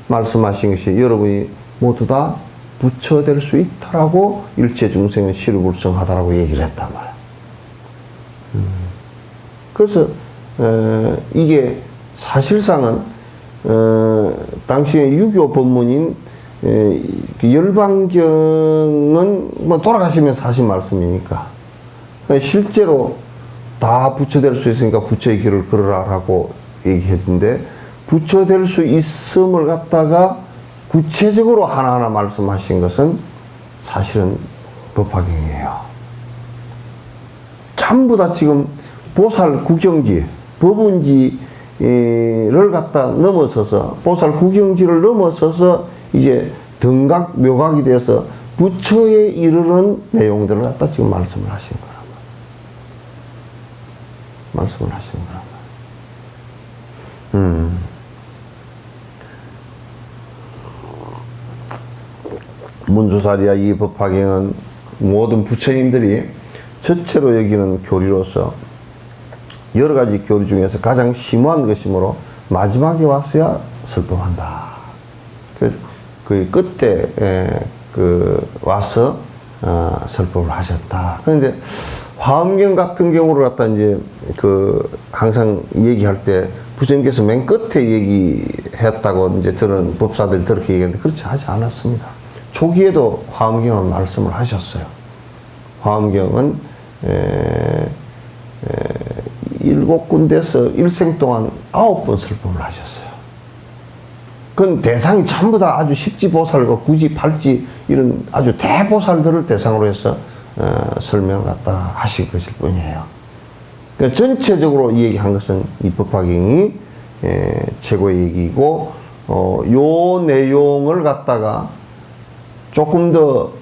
말씀하신 것이 여러분이 모두 다 부처 될 수 있다라고 일체 중생은 시루불성하다라고 얘기를 했단 말이에요. 그래서 이게 사실상은 당시에 유교 법문인 열반경은 뭐 돌아가시면서 하신 말씀이니까 실제로 다 부처 될 수 있으니까 부처의 길을 걸으라라고 얘기했는데 부처 될 수 있음을 갖다가 구체적으로 하나하나 말씀하신 것은 사실은 법화경이에요. 전부 다 지금 보살 구경지, 법운지를 갖다 넘어서서 보살 구경지를 넘어서서 이제 등각 묘각이 돼서 부처에 이르는 내용들을 갖다 지금 말씀을 하신 거란 말이에요. 문수사리야 이 법화경은 모든 부처님들이 전체로 여기는 교리로서 여러 가지 교리 중에서 가장 심오한 것이므로 마지막에 왔어야 설법한다. 그 끝에 와서 설법을 하셨다. 그런데 화엄경 같은 경우를 갖다 이제 항상 얘기할 때 부처님께서 맨 끝에 얘기했다고 이제 저는 법사들이 그렇게 얘기했는데 그렇지 하지 않았습니다. 초기에도 화엄경을 말씀을 하셨어요. 화엄경은 7군데서 일생 동안 9번 설법을 하셨어요. 그건 대상이 전부 다 아주 십지보살과 구지팔지 이런 아주 대보살들을 대상으로 해서 설명을 갖다 하실 것일 뿐이에요. 그러니까 전체적으로 얘기한 것은 이 법화경이 최고의 얘기이고 요 내용을 갖다가 조금 더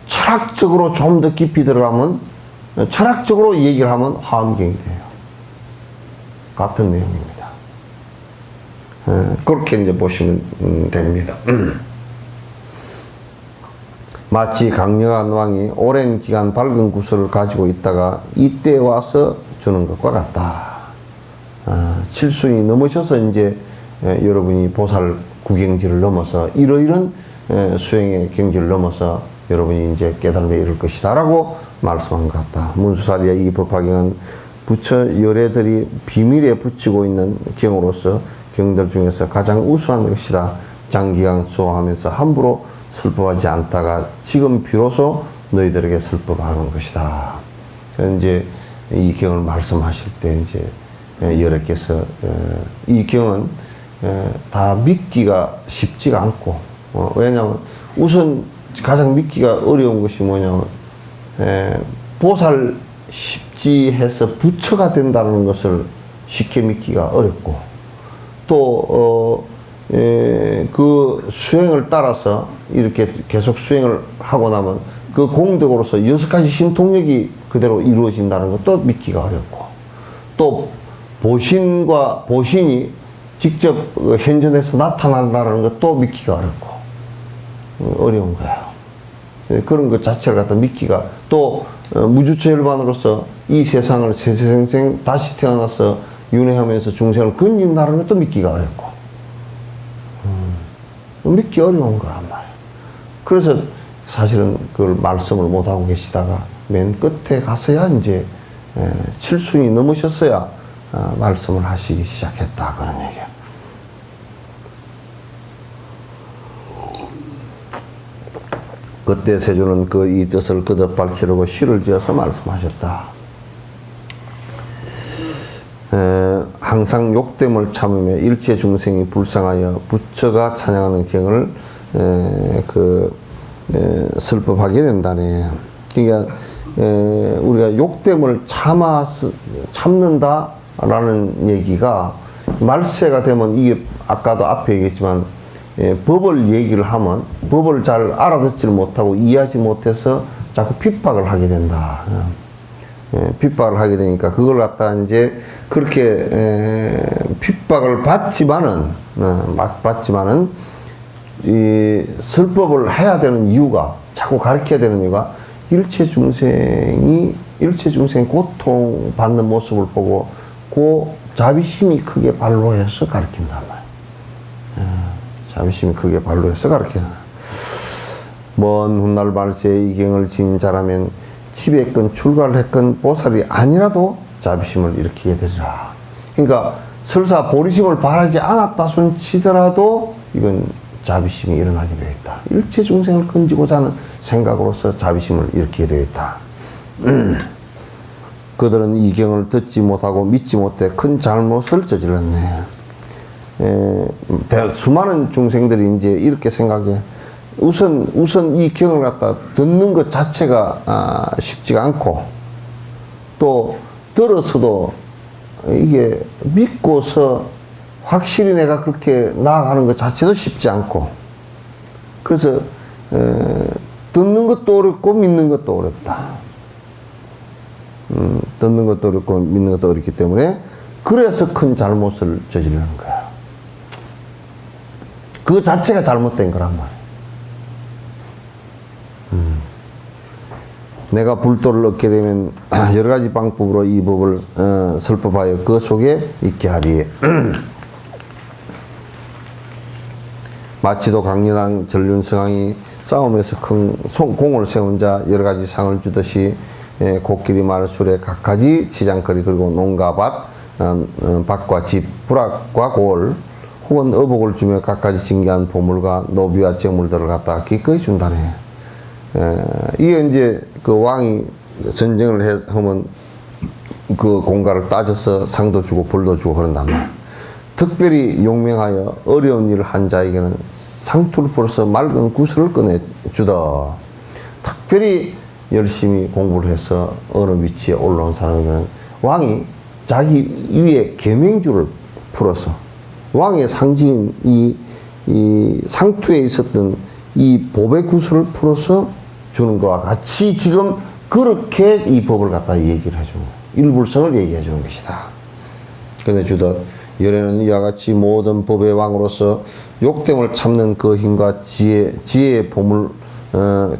철학적으로 좀 더 깊이 들어가면 철학적으로 얘기를 하면 화엄경이 돼요. 같은 내용입니다. 그렇게 이제 보시면 됩니다. 마치 강력한 왕이 오랜 기간 밝은 구슬을 가지고 있다가 이때 와서 주는 것과 같다. 7순이 넘으셔서 이제 여러분이 보살 구경지를 넘어서 이러이런 수행의 경지를 넘어서 여러분이 이제 깨달음에 이를 것이다 라고 말씀한 것 같다. 문수사리야 이 법화경은 부처 열애들이 비밀에 붙이고 있는 경으로서 경들 중에서 가장 우수한 것이다. 장기간 수호하면서 함부로 설법하지 않다가 지금 비로소 너희들에게 설법하는 것이다. 이제 이 경을 말씀하실 때 이제 열애께서 이 경은 다 믿기가 쉽지가 않고 왜냐하면 우선 가장 믿기가 어려운 것이 뭐냐면 보살 십지해서 부처가 된다는 것을 쉽게 믿기가 어렵고 또 그 수행을 따라서 이렇게 계속 수행을 하고 나면 그 공덕으로서 6가지 신통력이 그대로 이루어진다는 것도 믿기가 어렵고, 또 보신이 직접 현존해서 나타난다는 것도 믿기가 어렵고 어려운 거예요. 그런 것 자체를 갖다 믿기가, 또 무주처혈반으로서 이 세상을 세세생생 다시 태어나서 윤회하면서 중생을 건진다는 것도 믿기가 어렵고 믿기 어려운 거란 말이에요. 그래서 사실은 그걸 말씀을 못하고 계시다가 맨 끝에 가서야 이제 7순이 넘으셨어야 말씀을 하시기 시작했다, 그런 얘기예요. 그때 세조는 그 이 뜻을 거듭 밝히려고 시를 지어서 말씀하셨다. 항상 욕됨을 참으며 일체 중생이 불쌍하여 부처가 찬양하는 경을 설법하게 된다네. 그러니까 우리가 욕됨을 참는다라는 얘기가 말세가 되면, 이게 아까도 앞에 얘기했지만 법을 얘기를 하면 법을 잘 알아듣지를 못하고 이해하지 못해서 자꾸 핍박을 하게 된다. 핍박을 하게 되니까 그걸 갖다 이제 그렇게 핍박을 받지만은 이 설법을 해야 되는 이유가, 자꾸 가르쳐야 되는 이유가 일체 중생이 고통받는 모습을 보고 그 자비심이 크게 발로해서 가르친단 말이에요. 자비심이 크게 발로해서 가르친다. 먼 훗날 말세에 이경을 지닌 자라면 집했건 출가를 했건 보살이 아니라도 자비심을 일으키게 되리라. 그러니까 설사 보리심을 바라지 않았다 손 치더라도 이건 자비심이 일어나게 되어 있다. 일체 중생을 건지고자 하는 생각으로서 자비심을 일으키게 되어 있다. 그들은 이 경을 듣지 못하고 믿지 못해 큰 잘못을 저질렀네. 수많은 중생들이 이제 이렇게 생각해. 우선 이 경을 갖다 듣는 것 자체가 쉽지가 않고, 또 들어서도 이게 믿고서 확실히 내가 그렇게 나아가는 것 자체도 쉽지 않고, 그래서 듣는 것도 어렵고 믿는 것도 어렵다. 듣는 것도 어렵고 믿는 것도 어렵기 때문에 그래서 큰 잘못을 저지르는 거야. 그 자체가 잘못된 거란 말이야. 내가 불도를 얻게 되면 여러 가지 방법으로 이 법을 설법하여 그 속에 있게 하리. 마치도 강렬한 전륜성왕이 싸움에서 큰 공을 세운 자 여러 가지 상을 주듯이 코끼리 말술에 각가지 치장거리, 그리고 농가 밭과 집, 부락과 골 혹은 어복을 주며 각가지 신기한 보물과 노비와 재물들을 갖다가 기꺼이 준다네. 이게 이제 그 왕이 전쟁을 하면 그 공가를 따져서 상도 주고 벌도 주고 그런단 말이야. 특별히 용맹하여 어려운 일을 한 자에게는 상투를 풀어서 맑은 구슬을 꺼내주다. 특별히 열심히 공부를 해서 어느 위치에 올라온 사람에게는 왕이 자기 위에 계명주를 풀어서, 왕의 상징인 이 상투에 있었던 이 법의 구슬을 풀어서 주는 것과 같이 지금 그렇게 이 법을 갖다 얘기를 해주는 거예요. 일불성을 얘기해 주는 것이다. 꺼내주듯 열애는 이와 같이 모든 법의 왕으로서 욕됨을 참는 그 힘과 지혜의 보물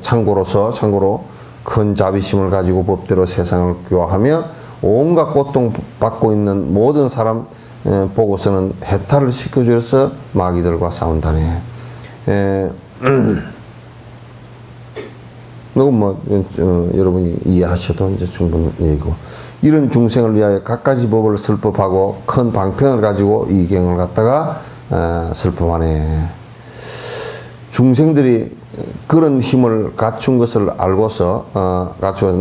참고로 큰 자비심을 가지고 법대로 세상을 교화하며 온갖 고통받고 있는 모든 사람 보고서는 해탈을 시켜주어서 마귀들과 싸운다네. 이건 여러분이 이해하셔도 이제 충분히 얘기고, 이런 중생을 위하여 각가지 법을 설법하고 큰 방편을 가지고 이 경을 갖다가 설법하네. 중생들이 그런 힘을 갖춘 것을 알고서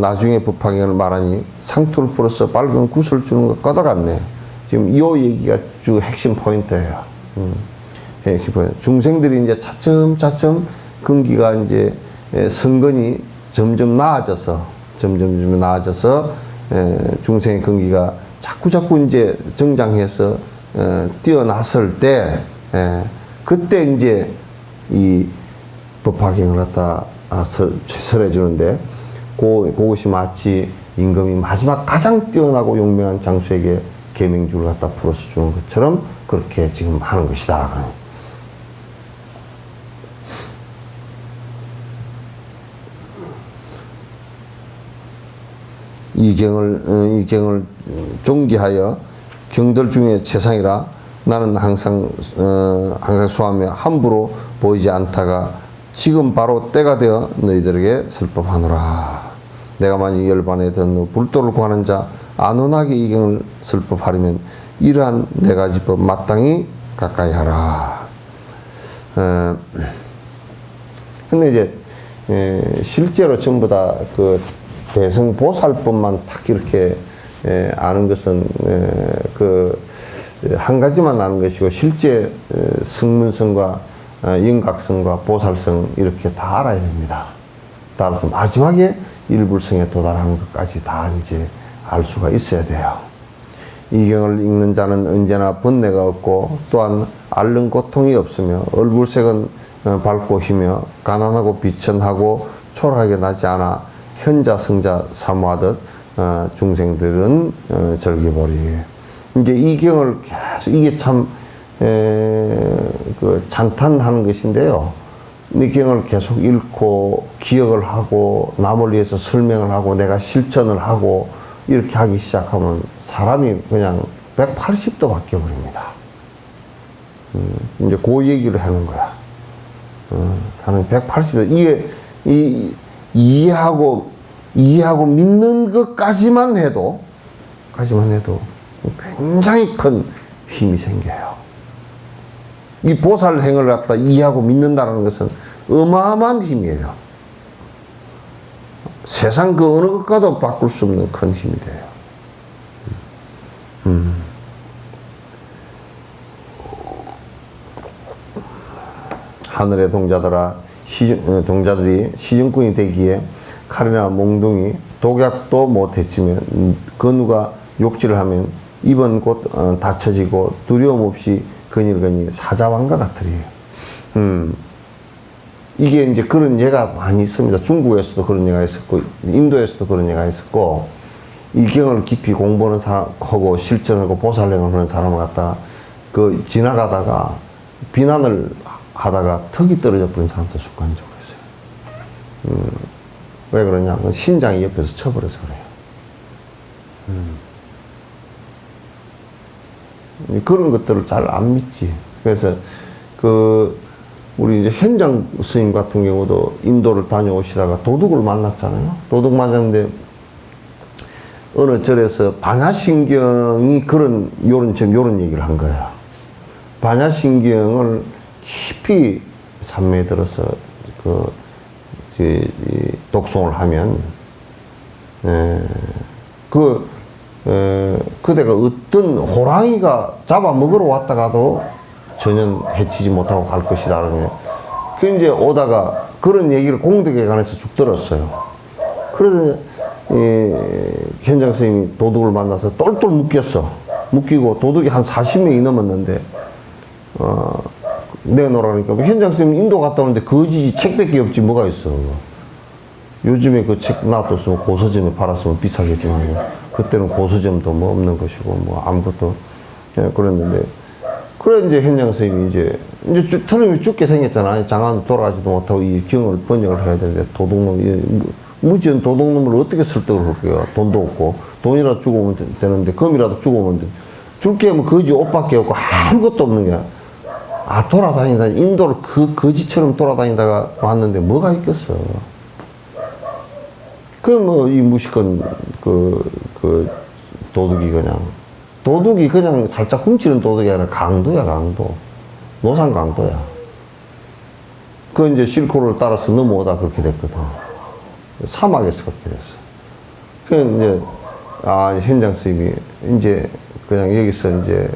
나중에 법화경을 말하니 상투를 풀어서 밝은 구슬을 주는 것 까다같네. 지금 이 얘기가 주 핵심 포인트예요. 핵심 포인트. 중생들이 이제 차츰 근기가 이제 선건이 점점 나아져서 중생의 근기가 자꾸 이제 정장해서 뛰어났을 때, 그때 이제 이 법화경을 갖다 설해 주는데 그것이 마치 임금이 마지막 가장 뛰어나고 용맹한 장수에게 계명주를 갖다 풀어서 주는 것처럼 그렇게 지금 하는 것이다. 이 경을 존귀하여 경들 중에 최상이라. 나는 항상 수하며 함부로 보이지 않다가 지금 바로 때가 되어 너희들에게 슬법하노라. 내가 만일 열반에 든 불도를 구하는 자 안온하게 이 경을 슬법하려면 이러한 네 가지 법 마땅히 가까이 하라. 근데 이제 실제로 전부 다 그 대승보살법만 딱 이렇게 아는 것은 그 한 가지만 아는 것이고 실제 승문성과 인각성과 보살성 이렇게 다 알아야 됩니다. 따라서 마지막에 일불성에 도달하는 것까지 다 이제 알 수가 있어야 돼요. 이 경을 읽는 자는 언제나 번뇌가 없고 또한 앓는 고통이 없으며 얼굴색은 밝고 희며 가난하고 비천하고 초라하게 나지 않아 현자 성자 사모하듯 중생들은 즐겨보리. 이제 이 경을 계속 이게 참 그 찬탄하는 것인데요. 이 경을 계속 읽고 기억을 하고 남을 위해서 설명을 하고 내가 실천을 하고 이렇게 하기 시작하면 사람이 그냥 180도 바뀌어 버립니다. 이제 그 얘기를 하는 거야. 사람이 180도 이게 이해하고 믿는 것까지만 해도 굉장히 큰 힘이 생겨요. 이 보살행을 갖다 이해하고 믿는다는 것은 어마어마한 힘이에요. 세상 그 어느 것과도 바꿀 수 없는 큰 힘이 돼요. 하늘의 동자들이 시중꾼이 되기에 칼이나 몽둥이, 독약도 못했지만 그 누가 욕질을 하면 입은 곧 닫혀지고 두려움 없이 거닐거니 사자왕과 같으리. 이게 이제 그런 예가 많이 있습니다. 중국에서도 그런 예가 있었고, 인도에서도 그런 예가 있었고, 이 경을 깊이 공부하는 사람하고 실천하고 보살행을 하는 사람을 갖다 그 지나가다가 비난을 하다가 턱이 떨어져 버린 사람도 습관적으로 있어요. 왜 그러냐면 신장이 옆에서 쳐버려서 그래요. 그런 것들을 잘 안 믿지. 그래서 우리 이제 현장 스님 같은 경우도 인도를 다녀오시다가 도둑을 만났잖아요. 도둑 만났는데 어느 절에서 반야신경이 요런 얘기를 한 거야. 반야신경을 깊이 산매에 들어서 독송을 하면 그대가 어떤 호랑이가 잡아먹으러 왔다가도 전혀 해치지 못하고 갈 것이다. 그 이제 오다가 그런 얘기를 공덕에 관해서 쭉 들었어요. 그래서 현장 선생님이 도둑을 만나서 똘똘 묶이고 도둑이 한 40명이 넘었는데 내놓으라니까 현장 선생님 인도 갔다 오는데 거지 책밖에 없지 뭐가 있어. 요즘에 그 책 놔뒀으면 고서점에 팔았으면 비싸겠지만 그때는 고서점도 뭐 없는 것이고 뭐 아무것도 그랬는데 그래 이제 현장 선생님이 이제 트름이 죽게 생겼잖아. 장안 돌아가지도 못하고 이 경을 번역을 해야 되는데 도둑놈 무지한 도둑놈을 어떻게 설득을 할 거야. 돈도 없고 돈이라도 주고 오면 되는데 금이라도 주고 오면 돼. 줄 게 뭐 거지 옷밖에 없고 아무것도 없는 거야. 돌아다니다 인도를 거지처럼 돌아다니다가 왔는데 뭐가 있겠어. 이 무식한 도둑이 그냥 살짝 훔치는 도둑이 아니라 강도야, 강도. 노상 강도야. 이제 실코를 따라서 넘어오다 그렇게 됐거든. 사막에서 그렇게 됐어. 이제, 현장 선생님이 이제 그냥 여기서 이제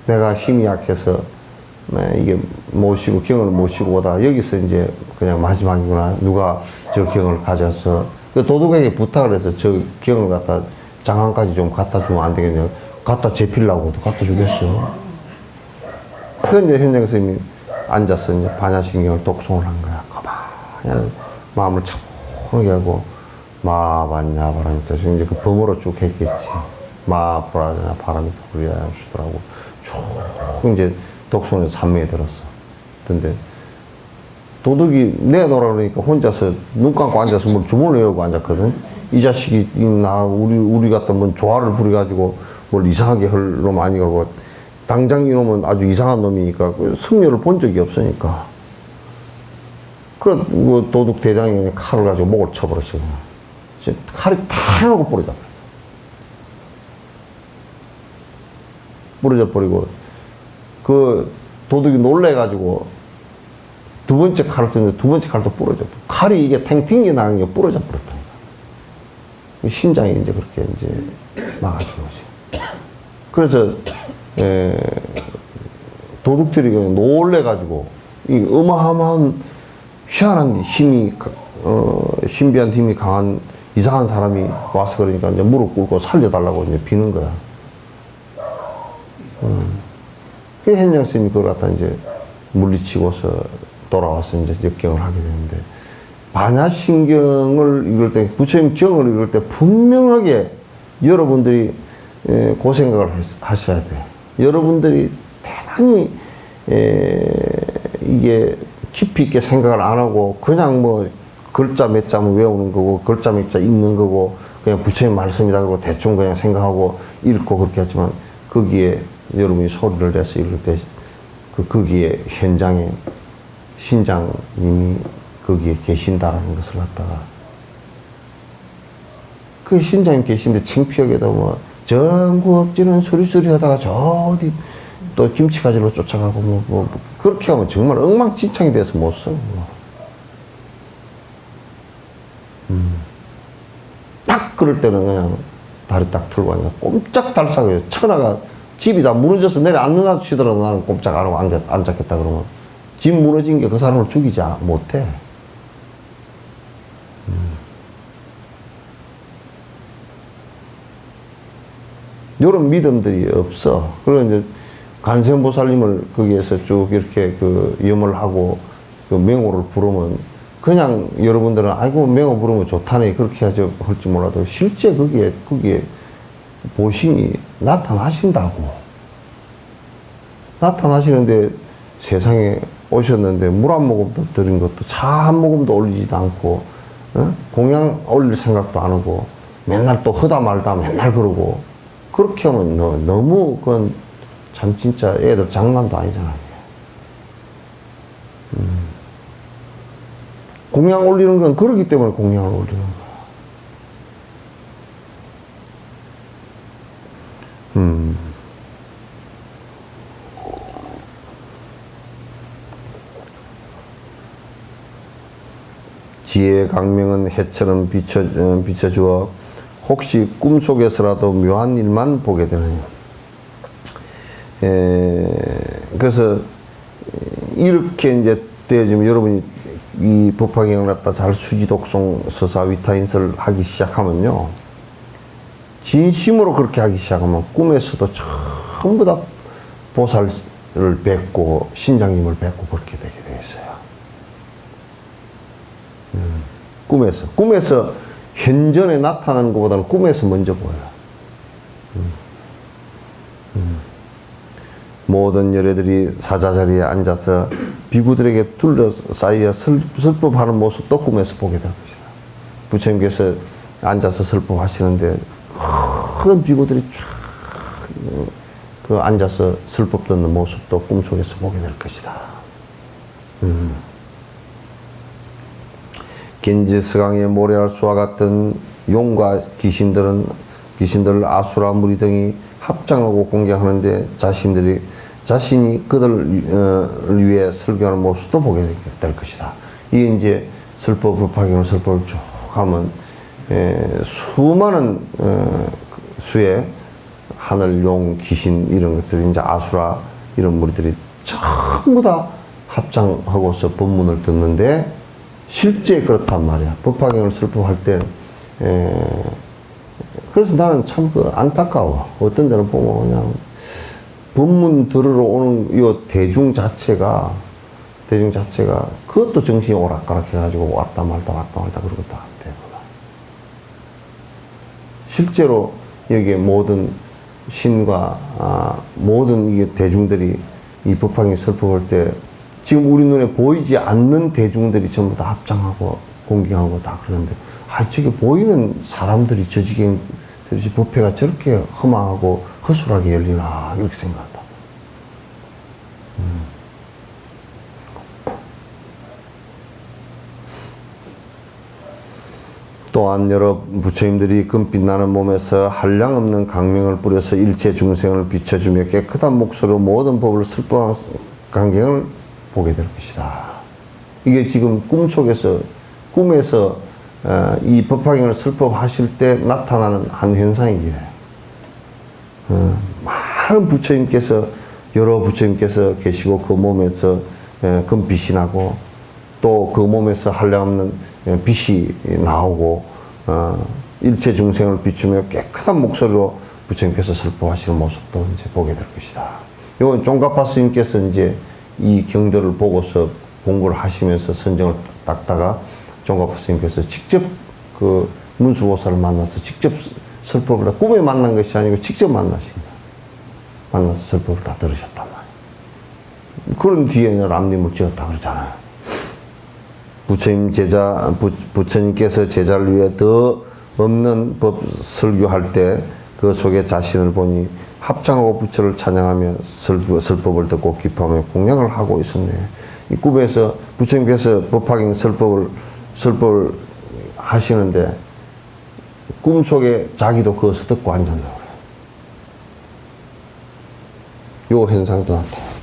내가 힘이 약해서 이게 경을 모시고 오다 여기서 이제 그냥 마지막이구나. 누가 저 경을 가져서 도둑에게 부탁을 해서 저 경을 갖다 장안까지 좀 갖다 주면 안 되겠냐. 갖다 재필라고도 갖다 주겠어. 이제 현장 선생님이 앉아서 이제 반야신경을 독송을 한 거야. 가만히 마음을 차분하게 하고 마반야 바람이다. 이제 그 범어로 쭉 했겠지. 마불하냐 바람이 불이야 수더라고 쭉 이제 독송에서 산매에 들었어. 근데 도둑이 내놓으라 그러니까 혼자서 눈 감고 앉아서 뭘 주문을 외우고 앉았거든. 이 자식이 우리 갖다 뭔 조화를 부려가지고 뭘 이상하게 할 놈 아니고 당장 이놈은 아주 이상한 놈이니까 승려를 본 적이 없으니까. 그 도둑 대장이 칼을 가지고 목을 쳐버렸어. 그냥. 칼이 탁 하고 부러져 버렸어. 부러져 버리고 그 도둑이 놀래가지고 두 번째 칼을 떴는데 두 번째 칼도 부러져. 칼이 이게 탱탱이 나는 게 부러져 버렸다니까. 심장이 이제 그렇게 이제 막아준 거지. 그래서 도둑들이 놀래가지고 이 어마어마한 희한한 힘이 신비한 힘이 강한 이상한 사람이 와서 그러니까 이제 무릎 꿇고 살려달라고 이제 비는 거야. 그 현장 스님이 그걸 갖다 이제 물리치고서 돌아와서 이제 역경을 하게 되는데, 반야신경을 읽을 때, 부처님 경을 읽을 때 분명하게 여러분들이 그 생각을 하셔야 돼. 여러분들이 대단히 이게 깊이 있게 생각을 안 하고 그냥 뭐 글자 몇 자만 외우는 거고 글자 몇 자 읽는 거고 그냥 부처님 말씀이다 그러고 대충 그냥 생각하고 읽고 그렇게 하지만, 거기에 여러분이 소리를 내서 읽을 때 거기에 현장에 신장님이 거기에 계신다라는 것을 갖다가, 그 신장님 계신데 창피하게도 뭐 전국 억지는 수리수리 하다가 저 어디 또 김치가지로 쫓아가고 뭐 그렇게 하면 정말 엉망진창이 돼서 못 써. 딱 그럴 때는 그냥 다리 딱 틀고 앉아 꼼짝달싹해요. 천하가 집이 다 무너져서 내려 앉는다 치더라도 나는 꼼짝 안 하고 앉았겠다 그러면 집 무너진 게 그 사람을 죽이지 못해. 이런 믿음들이 없어. 그리고 이제 관세음보살님을 거기에서 쭉 이렇게 그 염을 하고 그 명호를 부르면 그냥 여러분들은 아이고 명호 부르면 좋다네 그렇게 할지 몰라도 실제 거기에 보신이 나타나신다고. 나타나시는데 세상에 오셨는데 물 한 모금도 드린 것도 차 한 모금도 올리지도 않고 공양 올릴 생각도 안 하고 맨날 또 허다 말다 맨날 그러고, 그렇게 하면 너무 그건 참 진짜 애들 장난도 아니잖아. 공양 올리는 건 그러기 때문에 공양을 올리는 거야. 지혜의 강명은 해처럼 비춰주어 혹시 꿈속에서라도 묘한 일만 보게 되느냐. 그래서 이렇게 이제 되어지면 여러분이 이 법화경을 갖다 잘 수지독송 서사 위타인설 하기 시작하면요, 진심으로 그렇게 하기 시작하면 꿈에서도 전부 다 보살을 뵙고 신장님을 뵙고 그렇게 되게 되어 있어요. 꿈에서 현전에 나타나는 것보다는 꿈에서 먼저 보여요. 모든 열애들이 사자자리에 앉아서 비구들에게 둘러싸여 설법하는 모습도 꿈에서 보게 될 것이다. 부처님께서 앉아서 설법하시는데 큰 비구들이 쫙 그 앉아서 설법 듣는 모습도 꿈속에서 보게 될 것이다. 겐지스강의 모래알 수와 같은 용과 귀신들 아수라 무리 등이 합장하고 공격하는데 자신이 그들을 위해 설교하는 모습도 보게 될 것이다. 이게 이제 설법을 설법을 쭉 하면 수많은 수의 하늘, 용, 귀신 이런 것들이 이제 아수라 이런 무리들이 전부 다 합장하고서 법문을 듣는데, 실제 그렇단 말이야. 법화경을 설법할 때 그래서 나는 참 안타까워. 어떤 데는 보면 그냥 법문 들으러 오는 이 대중 자체가 대중 자체가 그것도 정신이 오락가락 해가지고 왔다 말다 그런 것도 안 되고. 실제로 여기에 모든 신과 모든 이게 대중들이 이 법화경에 설법할 때 지금 우리 눈에 보이지 않는 대중들이 전부 다 합장하고 공경하고 다 그러는데 저게 보이는 사람들이 저 지경 법회가 저렇게 험하고 허술하게 열리나 이렇게 생각한다. 또한 여러 부처님들이 금빛 나는 몸에서 한량없는 강명을 뿌려서 일체 중생을 비춰주며 깨끗한 목소리로 모든 법을 설법한 광경을 보게 될 것이다. 이게 지금 꿈에서 이 법화경을 설법하실 때 나타나는 한 현상이에요. 많은 부처님께서 여러 부처님께서 계시고 그 몸에서 금빛이 나고 또 그 몸에서 한량없는 빛이 나오고 일체 중생을 비추며 깨끗한 목소리로 부처님께서 설법하시는 모습도 이제 보게 될 것이다. 이건 종가파 스님께서 이제 이 경도를 보고서 공부를 하시면서 선정을 닦다가 종가파 스님께서 직접 그 문수보살을 만나서 직접 설법을 꿈에 만난 것이 아니고 직접 만나신 거예요. 만나서 설법을 다 들으셨단 말이에요. 그런 뒤에는 람림을 지었다 그러잖아요. 부처님께서 제자를 위해 더 없는 법 설교할 때 그 속에 자신을 보니 합장하고 부처를 찬양하며 설법을 듣고 기뻐하며 공양을 하고 있었네. 이 꿈에서 부처님께서 법화경 설법을 하시는데 꿈속에 자기도 거기서 듣고 앉았다고 그래요. 요 현상도 나타나요.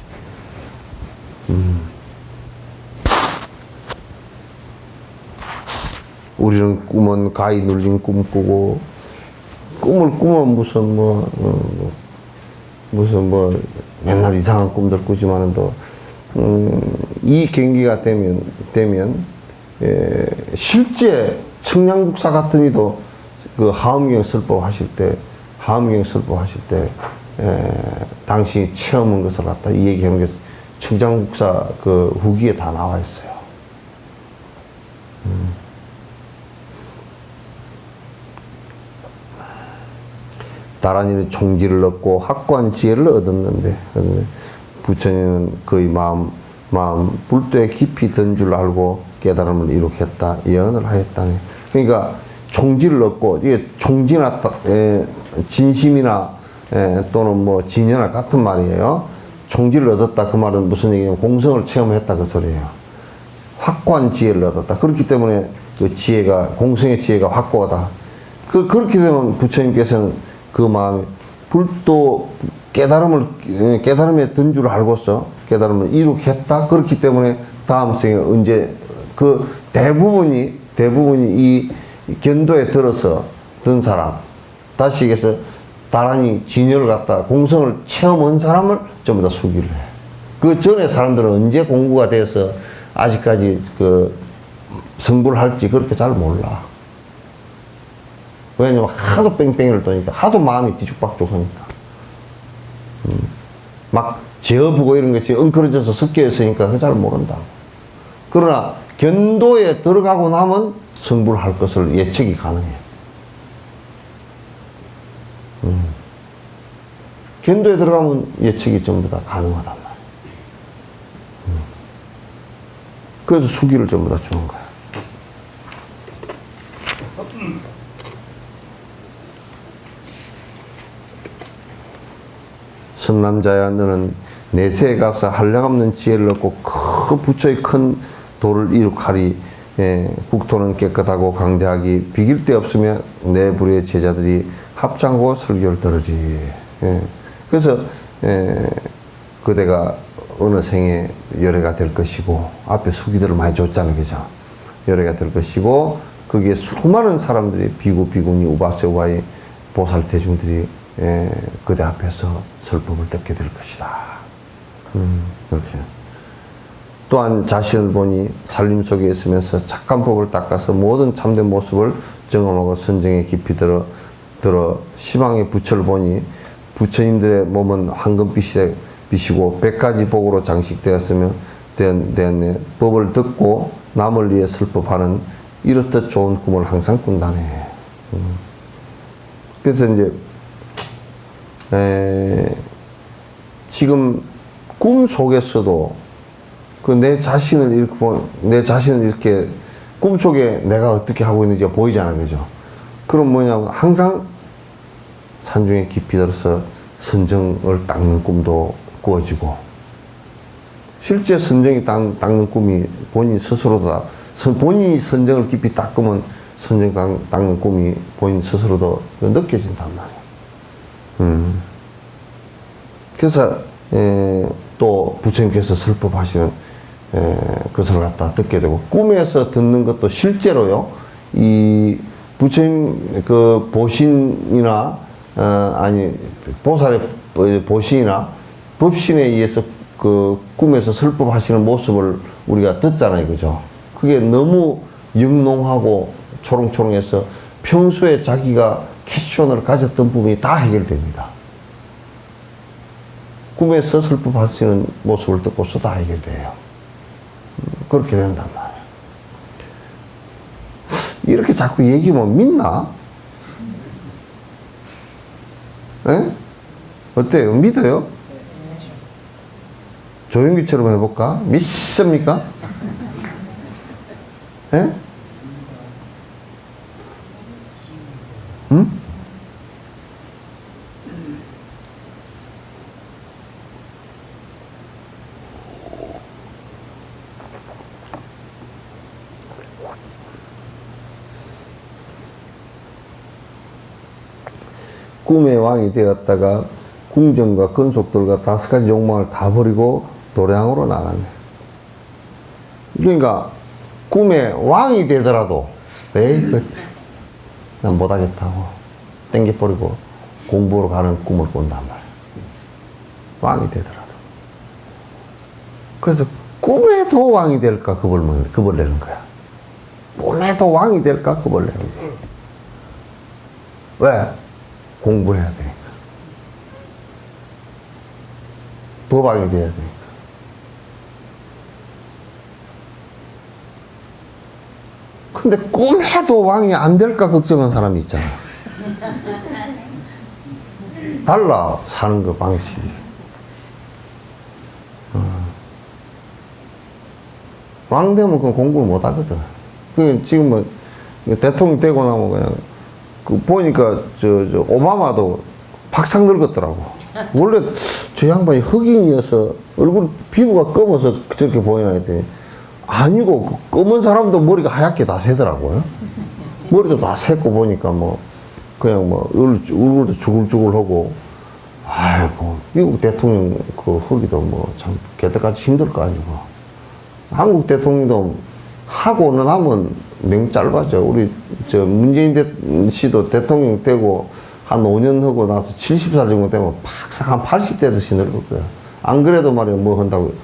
우리는 꿈은 가히 눌린 꿈 꾸고, 꿈을 꾸면 무슨 맨날 이상한 꿈들 꾸지만은도, 이 경기가 되면, 실제 청량국사 같은 이도 그 하엄경 설법 하실 때, 당신이 체험한 것을 갖다 이 얘기하는 게 청량국사 그 후기에 다 나와 있어요. 다란이는 총지를 얻고 확고한 지혜를 얻었는데 부처님은 그의 마음 불도에 깊이 든 줄 알고 깨달음을 이룩했다 예언을 하였다네. 그러니까 총지를 얻고 이게 총지나 진심이나 또는 뭐 진여나 같은 말이에요. 총지를 얻었다 그 말은 무슨 얘기냐면 공성을 체험했다 그 소리예요. 확고한 지혜를 얻었다. 그렇기 때문에 그 지혜가 공성의 지혜가 확고하다. 그렇게 되면 부처님께서는 그 마음이 불도 깨달음에 든 줄 알고서 깨달음을 이룩했다. 그렇기 때문에 다음 생에 언제 그 대부분이 이 견도에 들어서 든 사람, 다시 얘기해서 다란히 진여를 갖다 공성을 체험한 사람을 전부 다 수기를 해. 그 전에 사람들은 언제 공부가 돼서 아직까지 그 성불을 할지 그렇게 잘 몰라. 왜냐면 하도 뺑뺑이를 도니까, 하도 마음이 뒤죽박죽하니까. 막 재어보고 이런 것이 엉클어져서 섞여 있으니까 그거 잘 모른다. 그러나 견도에 들어가고 나면 성불할 것을 예측이 가능해. 견도에 들어가면 예측이 전부 다 가능하단 말이야. 그래서 수기를 전부 다 주는 거야. 선남자야 너는 내세에 가서 한량없는 지혜를 얻고 그 부처의 큰 도를 이룩하리. 국토는 깨끗하고 강대하기 비길 데 없으며 내 부류의 제자들이 합장하고 설교를 들으리. 그래서 그대가 어느 생에 열애가 될 것이고 앞에 수기들을 많이 줬잖아요. 그죠? 열애가 될 것이고 거기에 수많은 사람들이 비구, 비구니, 우바세, 우바이 보살 대중들이 그대 앞에서 설법을 듣게 될 것이다. 그렇게. 또한 자신을 보니 살림 속에 있으면서 착한 법을 닦아서 모든 참된 모습을 경험하고 선정에 깊이 들어 시방의 부처를 보니 부처님들의 몸은 황금빛이고 100가지 복으로 장식되었으며 되었네. 법을 듣고 남을 위해 슬퍼하는 이렇듯 좋은 꿈을 항상 꾼다네. 그래서 이제 지금 꿈 속에서도 그 내 자신을 이렇게 꿈 속에 내가 어떻게 하고 있는지가 보이잖아요, 그죠? 그럼 뭐냐면 항상 산중에 깊이 들어서 선정을 닦는 꿈도 꾸어지고, 실제 선정이 닦는 꿈이 본인 스스로다. 본인이 선정을 깊이 닦으면 선정 닦는 꿈이 본인 스스로도 느껴진단 말이에요. 그래서 또 부처님께서 설법하시는 것을 갖다 듣게 되고, 꿈에서 듣는 것도 실제로요, 이 부처님 그 보신이나 아니 보살의 보신이나 법신에 의해서 그 꿈에서 설법하시는 모습을 우리가 듣잖아요, 그죠? 그게 너무 영롱하고 초롱초롱해서 평소에 자기가 퀘스천을 가졌던 부분이 다 해결됩니다. 꿈에서 설법하시는 모습을 듣고서 다 해결돼요. 그렇게 된단 말이에요. 이렇게 자꾸 얘기하면 믿나? 에? 어때요? 믿어요? 조용기처럼 해볼까? 믿습니까? 에? 응? 꿈의 왕이 되었다가 궁정과 건속들과 5가지 욕망을 다 버리고 도량으로 나갔네. 그러니까 꿈의 왕이 되더라도 에이 난 못하겠다고 땡겨버리고 공부로 가는 꿈을 꾼단 말이야. 왕이 되더라도. 그래서 꿈에도 왕이 될까 겁을 내는 거야. 꿈에도 왕이 될까 겁을 내는 거야. 왜? 공부해야 되니까. 법왕이 돼야 되니까. 근데 꿈에도 왕이 안 될까 걱정한 사람이 있잖아. 달라, 사는 그 방식이. 왕 되면 그 공부를 못 하거든. 그 지금 뭐 대통령 되고 나면 그냥 그 보니까 오바마도 박상 늙었더라고. 원래 저 양반이 흑인이어서 얼굴 피부가 검어서 저렇게 보이나 했더니 아니고 그 검은 사람도 머리가 하얗게 다 새더라고요. 머리도 다 새고 보니까 뭐 그냥 뭐 얼굴도 주글주글하고, 아이고 미국 대통령 그 흑이도 뭐 참 개떡같이 힘들 거 아니고, 한국 대통령도 하고는 하면 명 짧아져. 우리 문재인 씨도 대통령 되고 한 5년 하고 나서 70살 정도 되면 팍 한 80대 듯이 늙을 거야. 안 그래도 말이야 뭐 한다고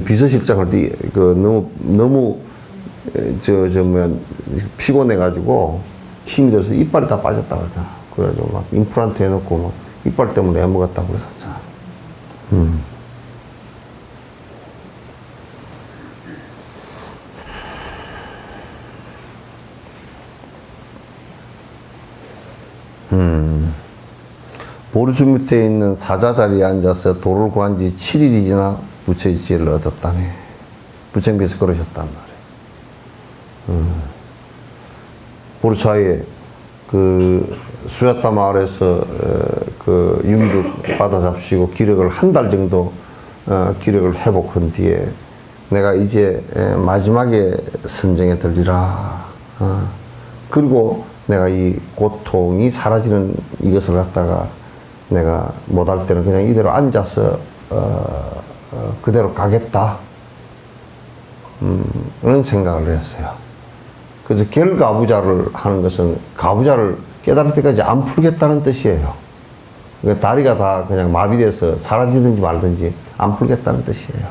비서실장 할 때 그 너무 피곤해가지고 힘이 들어서 이빨이 다 빠졌다 그러잖아. 그래가지고 막 임플란트 해놓고 막 이빨 때문에 애먹었다고 그랬었잖아. 보르주 밑에 있는 사자 자리에 앉아서 도를 구한 지 7일이 지나 부처의 지혜를 얻었다네. 부처님께서 그러셨단 말이에요. 보르차에 그 수야타 마을에서 그 융죽 받아 잡수시고 기력을 한 달 정도 기력을 회복한 뒤에 내가 이제 마지막에 선정에 들리라. 그리고 내가 이 고통이 사라지는 이것을 갖다가 내가 못할 때는 그냥 이대로 앉아서 그대로 가겠다. 그런 생각을 했어요. 그래서 결가부자를 하는 것은 가부자를 깨달을 때까지 안 풀겠다는 뜻이에요. 그러니까 다리가 다 그냥 마비돼서 사라지든지 말든지 안 풀겠다는 뜻이에요.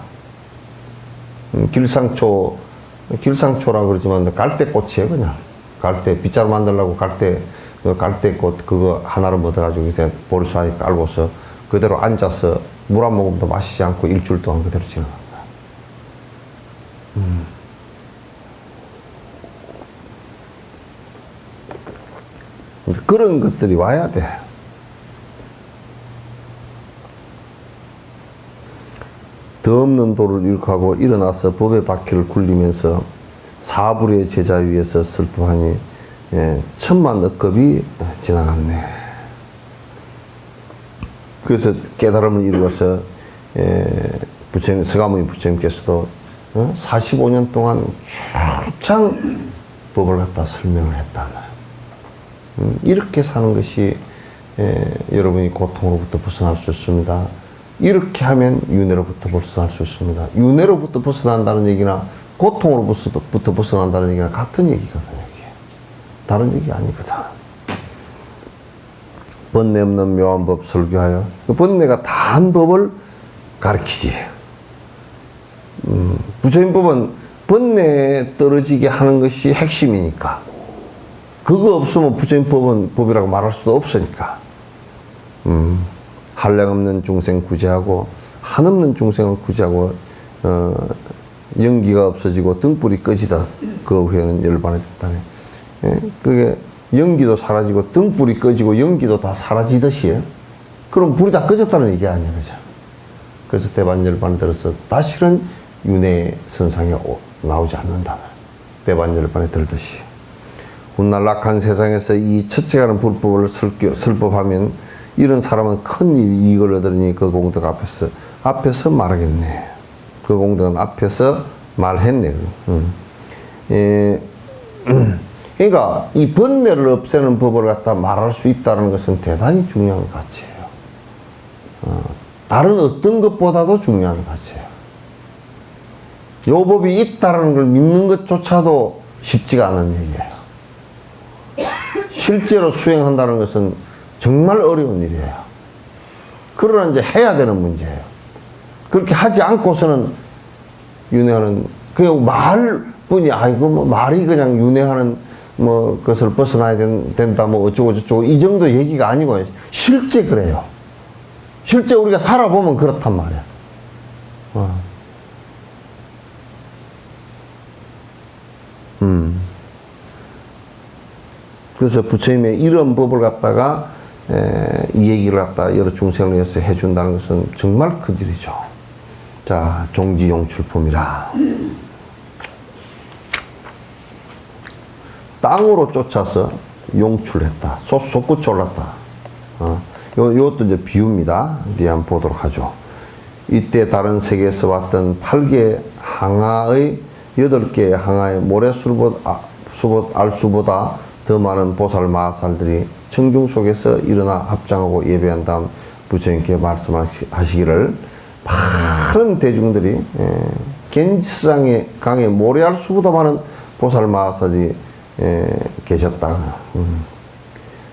길상초라 그러지만 갈대꽃이에요, 그냥. 갈대, 빗자루 만들려고 갈대꽃 그거 하나를 묻어가지고 이제 보르차에 깔고서 그대로 앉아서 물 한 모금도 마시지 않고 일주일 동안 그대로 지나간 거야. 그런 것들이 와야 돼. 더 없는 도를 일으키고 일어나서 법의 바퀴를 굴리면서 사불의 제자 위에서 슬퍼하니 천만 억겁이 지나갔네. 그래서 깨달음을 이루어서 부처님, 서가모니 부처님께서도 45년 동안 출장 법을 갖다 설명을 했다. 이렇게 사는 것이 여러분이 고통으로부터 벗어날 수 있습니다. 이렇게 하면 윤회로부터 벗어날 수 있습니다. 윤회로부터 벗어난다는 얘기나 고통으로부터 벗어난다는 얘기나 같은 얘기거든요. 다른 얘기 아니거든. 번뇌 없는 묘한 법 설교하여 번뇌가 다한 법을 가르치지. 부처님 법은 번뇌에 떨어지게 하는 것이 핵심이니까. 그거 없으면 부처님 법은 법이라고 말할 수도 없으니까. 한량없는 중생 구제하고 한없는 중생을 구제하고 연기가 없어지고 등불이 꺼지다. 그 후에는 열반이 됐다네. 그게 연기도 사라지고 등불이 꺼지고 연기도 다 사라지듯이 그럼 불이 다 꺼졌다는 얘기 아니야, 그죠? 그래서 대반열반에 들어서 다시는 윤회 선상에 나오지 않는다. 대반열반에 들듯이. 훗날 악한 세상에서 이 첫째가는 불법을 설법하면 이런 사람은 큰 이익을 얻으니 그 공덕 앞에서 말하겠네. 그 공덕은 앞에서 말했네. 그러니까 이 번뇌를 없애는 법을 갖다 말할 수 있다는 것은 대단히 중요한 가치예요. 다른 어떤 것보다도 중요한 가치예요. 요 법이 있다는 걸 믿는 것조차도 쉽지가 않은 얘기예요. 실제로 수행한다는 것은 정말 어려운 일이에요. 그러나 이제 해야 되는 문제예요. 그렇게 하지 않고서는 윤회하는 그냥 말뿐이 아니고 뭐 말이 그냥 윤회하는 뭐 그것을 벗어나야 된다 뭐 어쩌고 저쩌고 이 정도 얘기가 아니고 실제 그래요. 실제 우리가 살아보면 그렇단 말이야. 그래서 부처님의 이런 법을 갖다가 이 얘기를 갖다 여러 중생을 위해서 해준다는 것은 정말 그 일이죠. 자, 종지용출품이라. 땅으로 쫓아서 용출했다. 솟구 쫄랐다. 요것도 이제 비유입니다. 뒤에 한번 보도록 하죠. 이때 다른 세계에서 왔던 8개 항아의 8개의 항아의 모래수보다 알수보다 더 많은 보살 마살들이 청중 속에서 일어나 합장하고 예배한 다음 부처님께 말씀하시기를 많은 대중들이 겐지스강의 강에 모래알수보다 많은 보살 마살이 계셨다.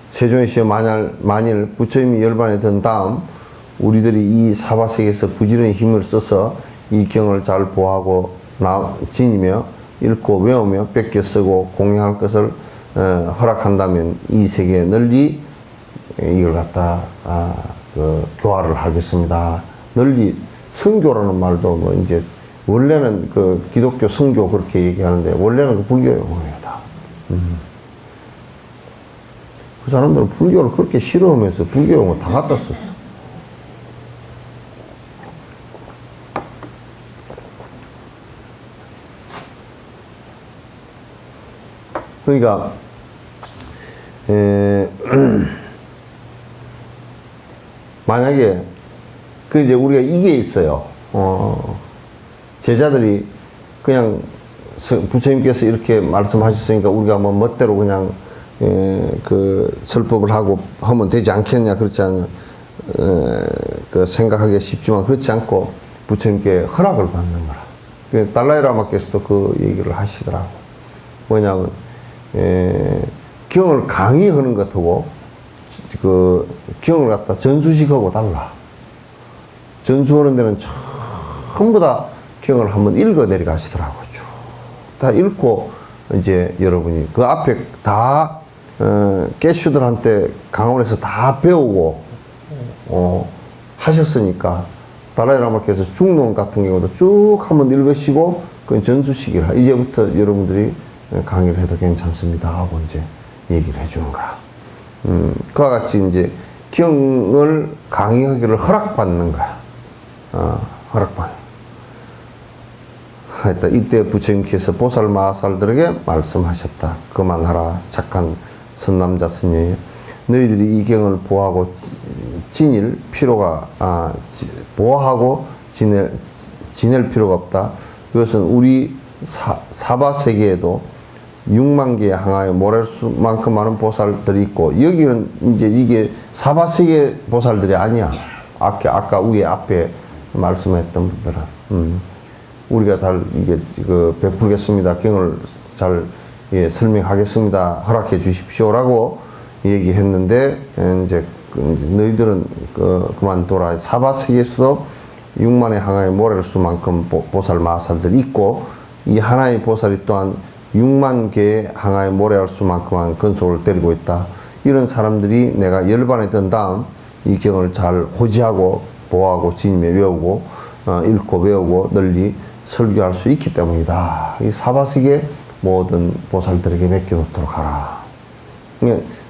세존의 시여 만일 부처님이 열반에 든 다음 우리들이 이 사바세계에서 부지런히 힘을 써서 이 경을 잘 보하고 지니며 읽고 외우며 뺏겨 쓰고 공양할 것을 허락한다면 이 세계에 널리 이걸 갖다 교화를 하겠습니다. 널리 성교라는 말도 뭐 이제 원래는 그 기독교 성교 그렇게 얘기하는데 원래는 그 불교 용어예요 다. 그 사람들은 불교를 그렇게 싫어하면서 불교 용어 다 갖다 썼어. 그러니까 만약에 그 이제 우리가 이게 있어요. 제자들이 그냥 부처님께서 이렇게 말씀하셨으니까 우리가 뭐 멋대로 그냥 그 설법을 하고 하면 되지 않겠냐 그렇지 않냐 그 생각하기 쉽지만 그렇지 않고 부처님께 허락을 받는 거라. 그 달라이라마께서도 그 얘기를 하시더라고. 뭐냐면 경을 강의하는 것하고 그 경을 갖다 전수식하고 달라. 전수하는 데는 전부 다 경을 한번 읽어 내려가시더라고. 쭉 다 읽고 이제 여러분이 그 앞에 다 깨슈들한테 강원에서 다 배우고 하셨으니까 달라이라마께서 중론 같은 경우도 쭉 한번 읽으시고 그건 전수식이라 이제부터 여러분들이 강의를 해도 괜찮습니다 하고 이제 얘기를 해주는 거라. 그와 같이 이제 경을 강의하기를 허락받는 거야. 허락받는. 하여튼 이때 부처님께서 보살 마살들에게 말씀하셨다. 그만하라. 착한 선남자 선녀여. 너희들이 이 경을 보호하고 지닐 필요가 보호하고 지낼 필요가 없다. 그것은 우리 사바 세계에도 6만 개의 항아의 모래수만큼 많은 보살들이 있고, 여기는 이제 이게 사바 세계 보살들이 아니야. 아까 위에 앞에 말씀했던 분들은 우리가 잘 이게 베풀겠습니다. 경을 잘 설명하겠습니다. 허락해 주십시오라고 얘기했는데, 이제 너희들은 그만둬라. 사바 세계에서도 6만의 항아의 모래수만큼 보살 마살들이 있고, 이 하나의 보살이 또한 6만 개의 항아의 모래알수만큼만 근속을 때리고 있다. 이런 사람들이 내가 열반에 든 다음 이 경을 잘 호지하고 보호하고 지님에 외우고 읽고 외우고 널리 설교할 수 있기 때문이다. 이 사바세계 모든 보살들에게 맡겨놓도록 하라.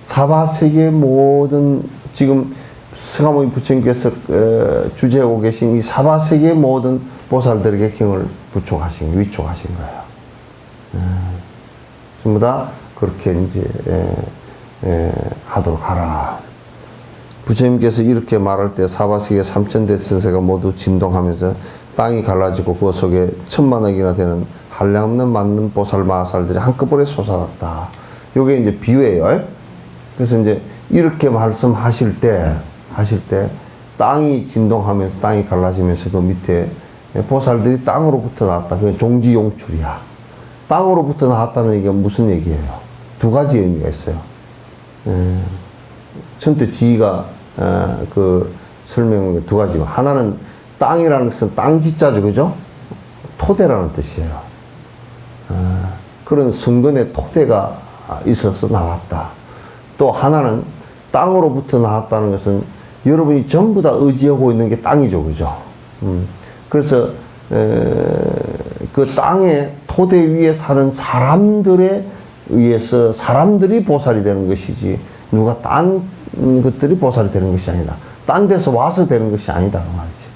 사바세계 모든 지금 서가모니 부처님께서 주재하고 계신 이 사바세계 모든 보살들에게 경을 위촉하신 거예요. 전부 다 그렇게 이제 하도록 하라. 부처님께서 이렇게 말할 때 사바세계 3000대천세가 모두 진동하면서 땅이 갈라지고 그 속에 1000만억이나 되는 한량없는 많은 보살 마살들이 한꺼번에 솟아났다. 요게 이제 비유예요. 그래서 이제 이렇게 말씀하실 때 땅이 진동하면서 땅이 갈라지면서 그 밑에 보살들이 땅으로부터 나왔다. 그게 종지용출이야. 땅으로부터 나왔다는 얘기가 무슨 얘기예요? 두 가지 의미가 있어요. 천태 지희가 설명한 게 두 가지만, 하나는 땅이라는 것은 땅지자죠, 그죠? 토대라는 뜻이에요. 그런 성근의 토대가 있어서 나왔다. 또 하나는 땅으로부터 나왔다는 것은 여러분이 전부 다 의지하고 있는 게 땅이죠, 그죠? 그래서 그 땅의 토대 위에 사는 사람들에 의해서 사람들이 보살이 되는 것이지, 누가 딴 것들이 보살이 되는 것이 아니다. 딴 데서 와서 되는 것이 아니다 그 말이지.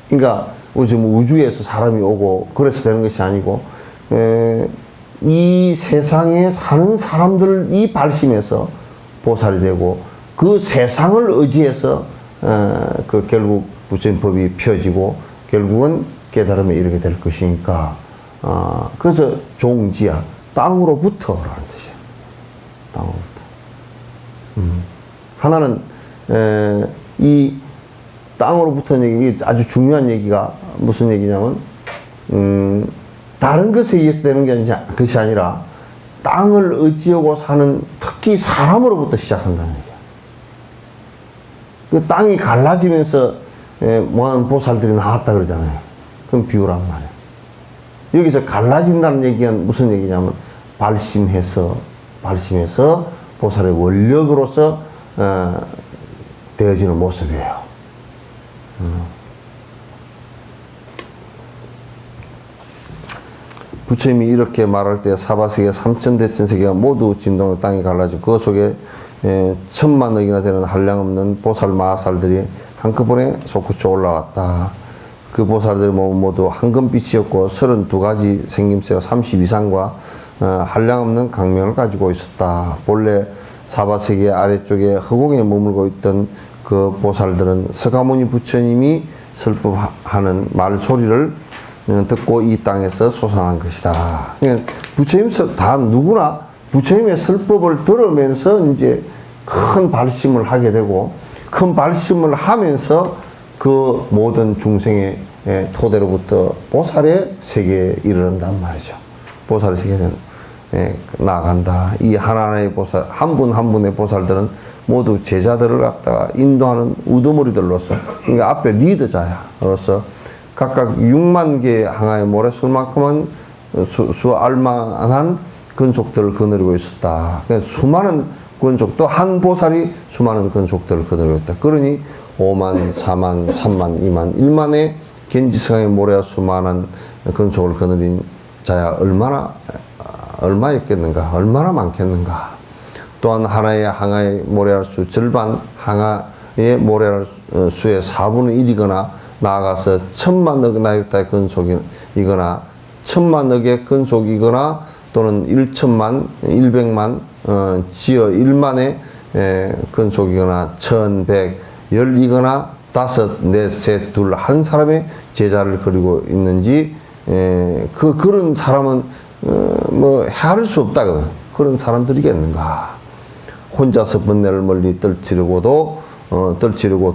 그러니까 우주에서 사람이 오고 그래서 되는 것이 아니고, 이 세상에 사는 사람들이 발심해서 보살이 되고, 그 세상을 의지해서 결국 부처님 법이 펴지고 결국은 깨달음에 이르게 될 것이니까, 그래서 종지야, 땅으로부터라는 뜻이야. 땅으로부터. 하나는 이 땅으로부터는 얘기, 아주 중요한 얘기가 무슨 얘기냐면, 다른 것에 의해서 되는 것이 아니라 땅을 의지하고 사는 특히 사람으로부터 시작한다는 얘기야. 그 땅이 갈라지면서 모든 보살들이 나왔다 그러잖아요. 그럼 비유란 말이에요. 여기서 갈라진다는 얘기는 무슨 얘기냐면, 발심해서 보살의 원력으로서 되어지는 모습이에요. 부처님이 이렇게 말할 때 사바세계 3000대천세계가 모두 진동의 땅이 갈라지고 그 속에 1000만억이나 되는 한량없는 보살 마살들이 한꺼번에 솟구쳐 올라왔다. 그 보살들이 모두 황금빛이었고 32가지 생김새와 32상과 한량없는 강명을 가지고 있었다. 본래 사바세계 아래쪽에 허공에 머물고 있던 그 보살들은 서가모니 부처님이 설법하는 말소리를 듣고 이 땅에서 솟아난 것이다. 그러니까 부처님 다 누구나 부처님의 설법을 들으면서 이제 큰 발심을 하게 되고, 큰 발심을 하면서 그 모든 중생의 토대로부터 보살의 세계에 이르른단 말이죠. 보살의 세계는 나아간다. 이 하나하나의 보살, 한 분 한 분의 보살들은 모두 제자들을 갖다가 인도하는 우두머리들로서, 그러니까 앞에 리더자야로서 각각 6만 개의 항아의 모래술만큼은 알만한 근속들을 거느리고 있었다. 그러니까 수많은 근속, 또 한 보살이 수많은 근속들을 거느리고 있다. 그러니 5만, 4만, 3만, 2만, 1만의 겐지스강의 모래와 수많은 근속을 거느린 자야 얼마였겠는가, 얼마나 많겠는가. 또한 하나의 항아의 모래알 수 절반, 항아의 모래알 수의 4분의 1이거나 나아가서 1000만 억 나육다의 근속이거나 1000만 억의 근속이거나 또는 1천만, 100만, 지어 1만의 근속이거나 1100열이거나 5, 4, 셋, 둘, 한 사람의 제자를 그리고 있는지 그런 사람은 뭐 헤아릴 수 없다거든. 그런 사람들이겠는가. 혼자서 번뇌를 멀리 떨치려고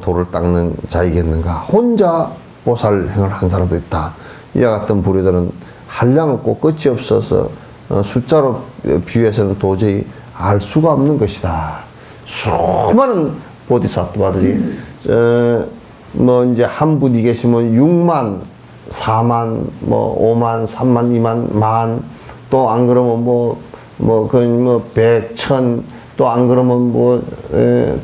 돌을 닦는 자이겠는가. 혼자 보살행을 한 사람도 있다. 이와 같은 부류들은 한량 없고 끝이 없어서 숫자로 비유해서는 도저히 알 수가 없는 것이다. 수많은 보디사트바들이 뭐 이제 한 분이 계시면 6만, 4만, 뭐 5만, 3만, 2만, 만, 또 안 그러면 그 100, 1000, 또 안 그러면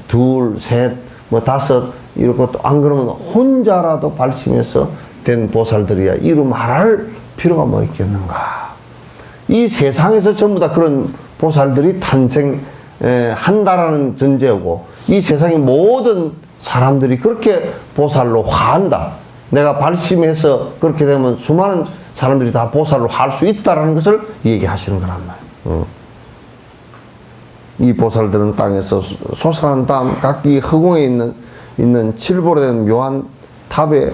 둘, 셋, 다섯, 이렇게 또 안 그러면 혼자라도 발심해서 된 보살들이야. 이루 말할 필요가 뭐 있겠는가. 이 세상에서 전부 다 그런 보살들이 탄생한다라는 전제고, 이 세상의 모든 사람들이 그렇게 보살로 화한다. 내가 발심해서 그렇게 되면 수많은 사람들이 다 보살로 할 수 있다라는 것을 얘기하시는 거란 말이에요. 이 보살들은 땅에서 솟아난 다음 각기 허공에 있는 칠보로 된 묘한 탑에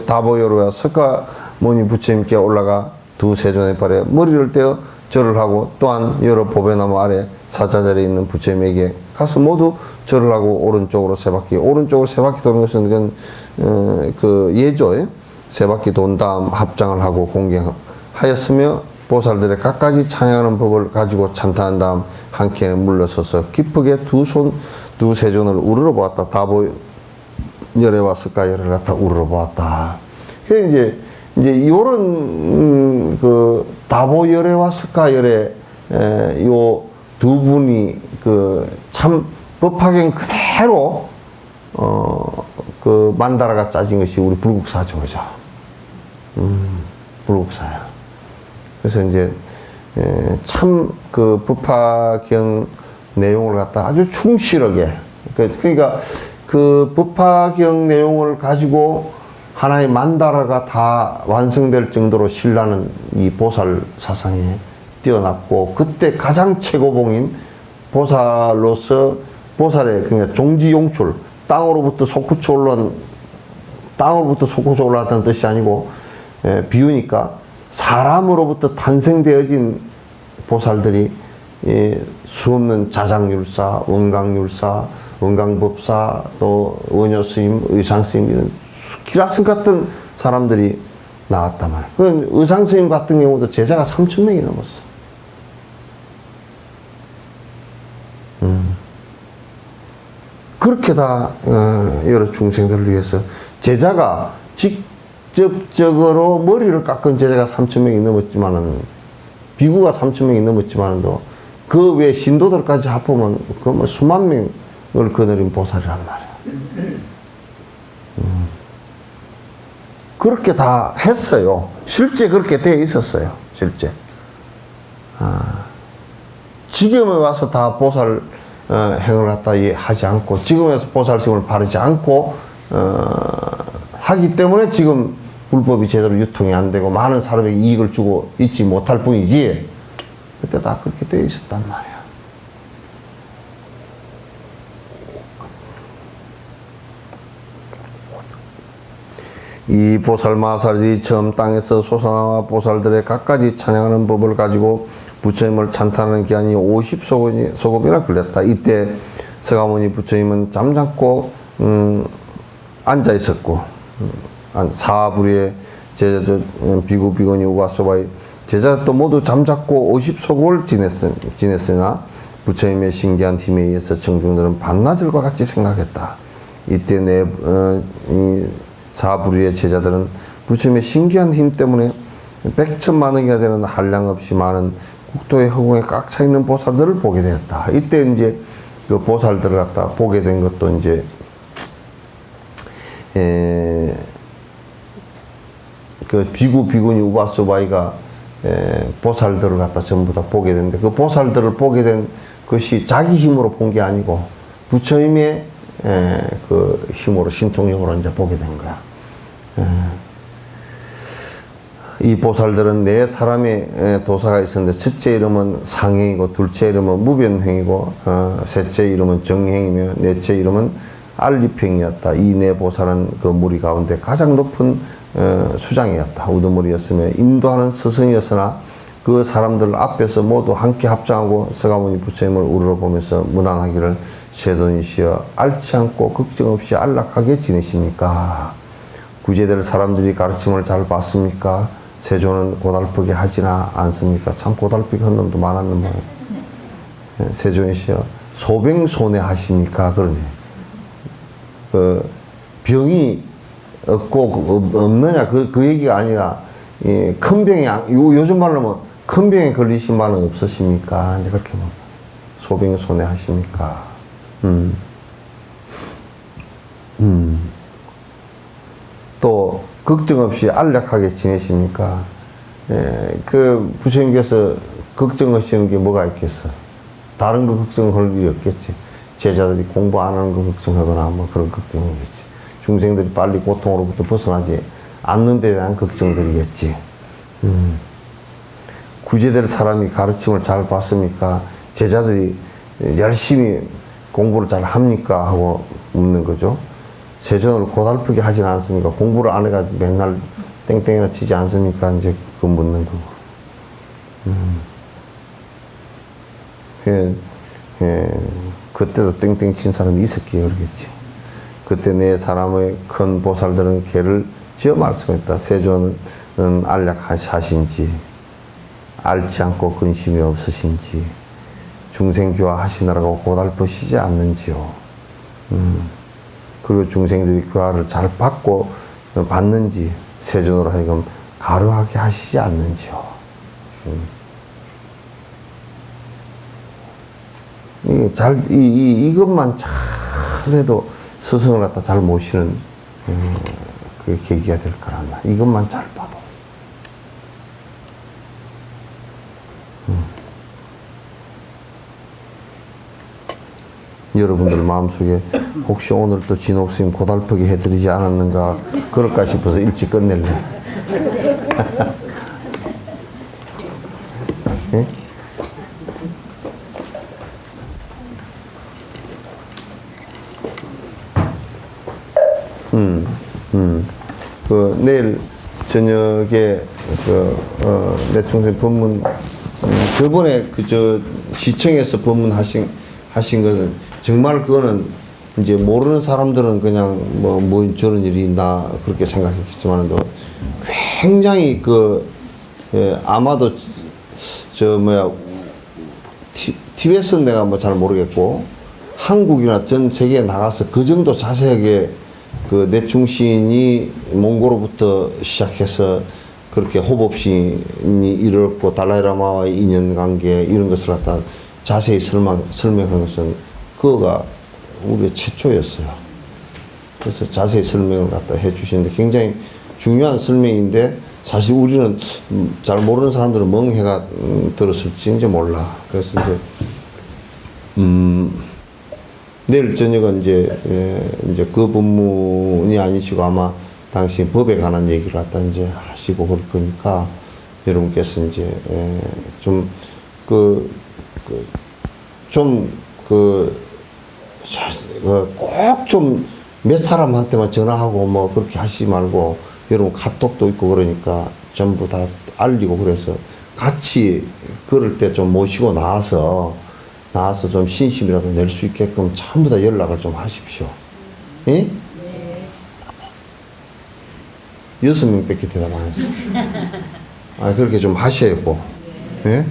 다보여로와 석가모니 부처님께 올라가 두 세존의 발에 머리를 떼어 절을 하고, 또한 여러 보배나무 아래 사자자리에 있는 부처님에게 가서 모두 절을 하고 오른쪽으로 세 바퀴 도는 것은 그건 그 예조에 세 바퀴 돈 다음 합장을 하고 공경하였으며, 보살들의 각가지 찬양하는 법을 가지고 찬탄한 다음 한 켠에 물러서서 기쁘게 두 세존을 우러러 보았다. 다보열애와 석가열애를 갖다 우러러 보았다. 이제 요런 그 다보열애와 석가열애 요 두 분이 그 참 법화경 그대로 그 만다라가 짜진 것이 우리 불국사죠, 그죠? 불국사야. 그래서 이제 참 그 법화경 내용을 갖다 아주 충실하게, 그러니까 그 법화경 내용을 가지고 하나의 만다라가 다 완성될 정도로 신라는 이 보살 사상에 뛰어났고, 그때 가장 최고봉인 보살로서 보살의 그러니까 종지용출, 땅으로부터 솟구쳐 올라왔다는 뜻이 아니고 비유니까 사람으로부터 탄생되어진 보살들이 수없는 자장율사, 원강율사, 원강법사, 또 원효스님, 의상스님, 이런 기라슨 같은 사람들이 나왔단 말이에요. 그런 의상스님 같은 경우도 제자가 3,000명이 넘었어. 그렇게 다 여러 중생들을 위해서 제자가 직접적으로 머리를 깎은 제자가 3,000명이 넘었지만은, 비구가 3,000명이 넘었지만도 그 외 신도들까지 합하면 그 뭐 수만 명을 거느린 보살이란 말이야. 그렇게 다 했어요. 실제 그렇게 돼 있었어요. 실제. 지금에 와서 다 보살 행을 갖다 하지 않고, 지금에 와서 보살심을 바르지 않고 하기 때문에 지금 불법이 제대로 유통이 안 되고 많은 사람에게 이익을 주고 있지 못할 뿐이지, 그때 다 그렇게 되어 있었단 말이야. 이 보살마살이 처음 땅에서 솟아나와 보살들의 각가지 찬양하는 법을 가지고 부처님을 찬탄하는 기한이 50소급이나 걸렸다. 이때 석가모니 부처님은 잠잠고 앉아 있었고, 사부리의 제자들 비구 비구니 우바소바의 제자도 모두 잠잠고 50소급을 지냈으나 부처님의 신기한 힘에 의해서 청중들은 반나절과 같이 생각했다. 이때 사부리의 제자들은 부처님의 신기한 힘 때문에 100천만억이나 되는 한량 없이 많은 국토의 허공에 꽉 차 있는 보살들을 보게 되었다. 이때 이제 그 보살들을 갖다 보게 된 것도 이제 그 그 비구니 우바스바이가 보살들을 갖다 전부 다 보게 되는데 그 보살들을 보게 된 것이 자기 힘으로 본 게 아니고 부처님의 그 힘으로 신통력으로 이제 보게 된 거야. 이 보살들은 네 사람의 도사가 있었는데 첫째 이름은 상행이고 둘째 이름은 무변행이고 셋째 이름은 정행이며 넷째 이름은 알립행이었다. 이 네 보살은 그 무리 가운데 가장 높은 수장이었다. 우두머리였으며 인도하는 스승이었으나 그 사람들 앞에서 모두 함께 합장하고 서가모니 부처님을 우러러보면서 무난하기를 세존이시여 앓지 않고 걱정 없이 안락하게 지내십니까? 구제될 사람들이 가르침을 잘 받습니까? 세존은 고달프게 하지나 않습니까? 참 고달프게 한 놈도 많았는 모양. 세존이시여 소병손해 하십니까? 그러네. 병이 없고 없느냐 그 얘기가 아니라 큰 병이 요즘 말로 하면 큰 병에 걸리신 바는 없으십니까? 이제 그렇게 뭐 소병손해 하십니까? 또 걱정 없이 안락하게 지내십니까? 그 부처님께서 걱정하시는 게 뭐가 있겠어? 다른 거 걱정할 일이 없겠지. 제자들이 공부 안 하는 거 걱정하거나 뭐 그런 걱정이겠지. 중생들이 빨리 고통으로부터 벗어나지 않는 데 대한 걱정들이겠지. 구제될 사람이 가르침을 잘 받습니까? 제자들이 열심히 공부를 잘 합니까? 하고 묻는 거죠. 세존을 고달프게 하진 않습니까? 공부를 안 해가지고 맨날 땡땡이나 치지 않습니까? 이제 그거 묻는 거고. 그때도 땡땡 친 사람이 있었기에 그러겠지. 그때 네 사람의 큰 보살들은 걔를 지어 말씀했다. 세존은 안락하신지, 앓지 않고 근심이 없으신지, 중생교화 하시느라고 고달프시지 않는지요. 그리고 중생들이 교화를 잘 받는지, 세존으로 하여금 가루하게 하시지 않는지요. 이것만 잘해도 스승을 갖다 잘 모시는 그 계기가 될 거란 말이야. 이것만 잘 봐도. 여러분들 마음속에 혹시 오늘 또 진옥스님 고달프게 해드리지 않았는가 그럴까 싶어서 일찍 끝낼래. 예? 내일 저녁에 내충생 법문 저번에 시청에서 법문하신 것은 정말 그거는 이제 모르는 사람들은 그냥 뭐 저런 일이 있나 그렇게 생각했겠지만 굉장히 아마도 티베트는 내가 뭐 잘 모르겠고 한국이나 전 세계에 나가서 그 정도 자세하게 내충신이 몽고로부터 시작해서 그렇게 호법신이 이르렀고 달라이라마와의 인연관계 이런 것을 갖다 자세히 설명한 것은 그거가 우리의 최초였어요. 그래서 자세히 설명을 갖다 해주시는데 굉장히 중요한 설명인데 사실 우리는 잘 모르는 사람들은 멍해가 들었을지 이제 몰라. 그래서 이제 내일 저녁은 이제 그 법문이 아니시고 아마 당시 법에 관한 얘기를 갖다 이제 하시고 그럴 거니까 여러분께서 이제 꼭 좀 몇 사람한테만 전화하고 뭐 그렇게 하시지 말고 여러분 카톡도 있고 그러니까 전부 다 알리고 그래서 같이 그럴 때 좀 모시고 나와서 좀 신심이라도 낼 수 있게끔 전부 다 연락을 좀 하십시오. 예? 네. 6명밖에 대답 안 했어. 그렇게 좀 하셔야 고. 예?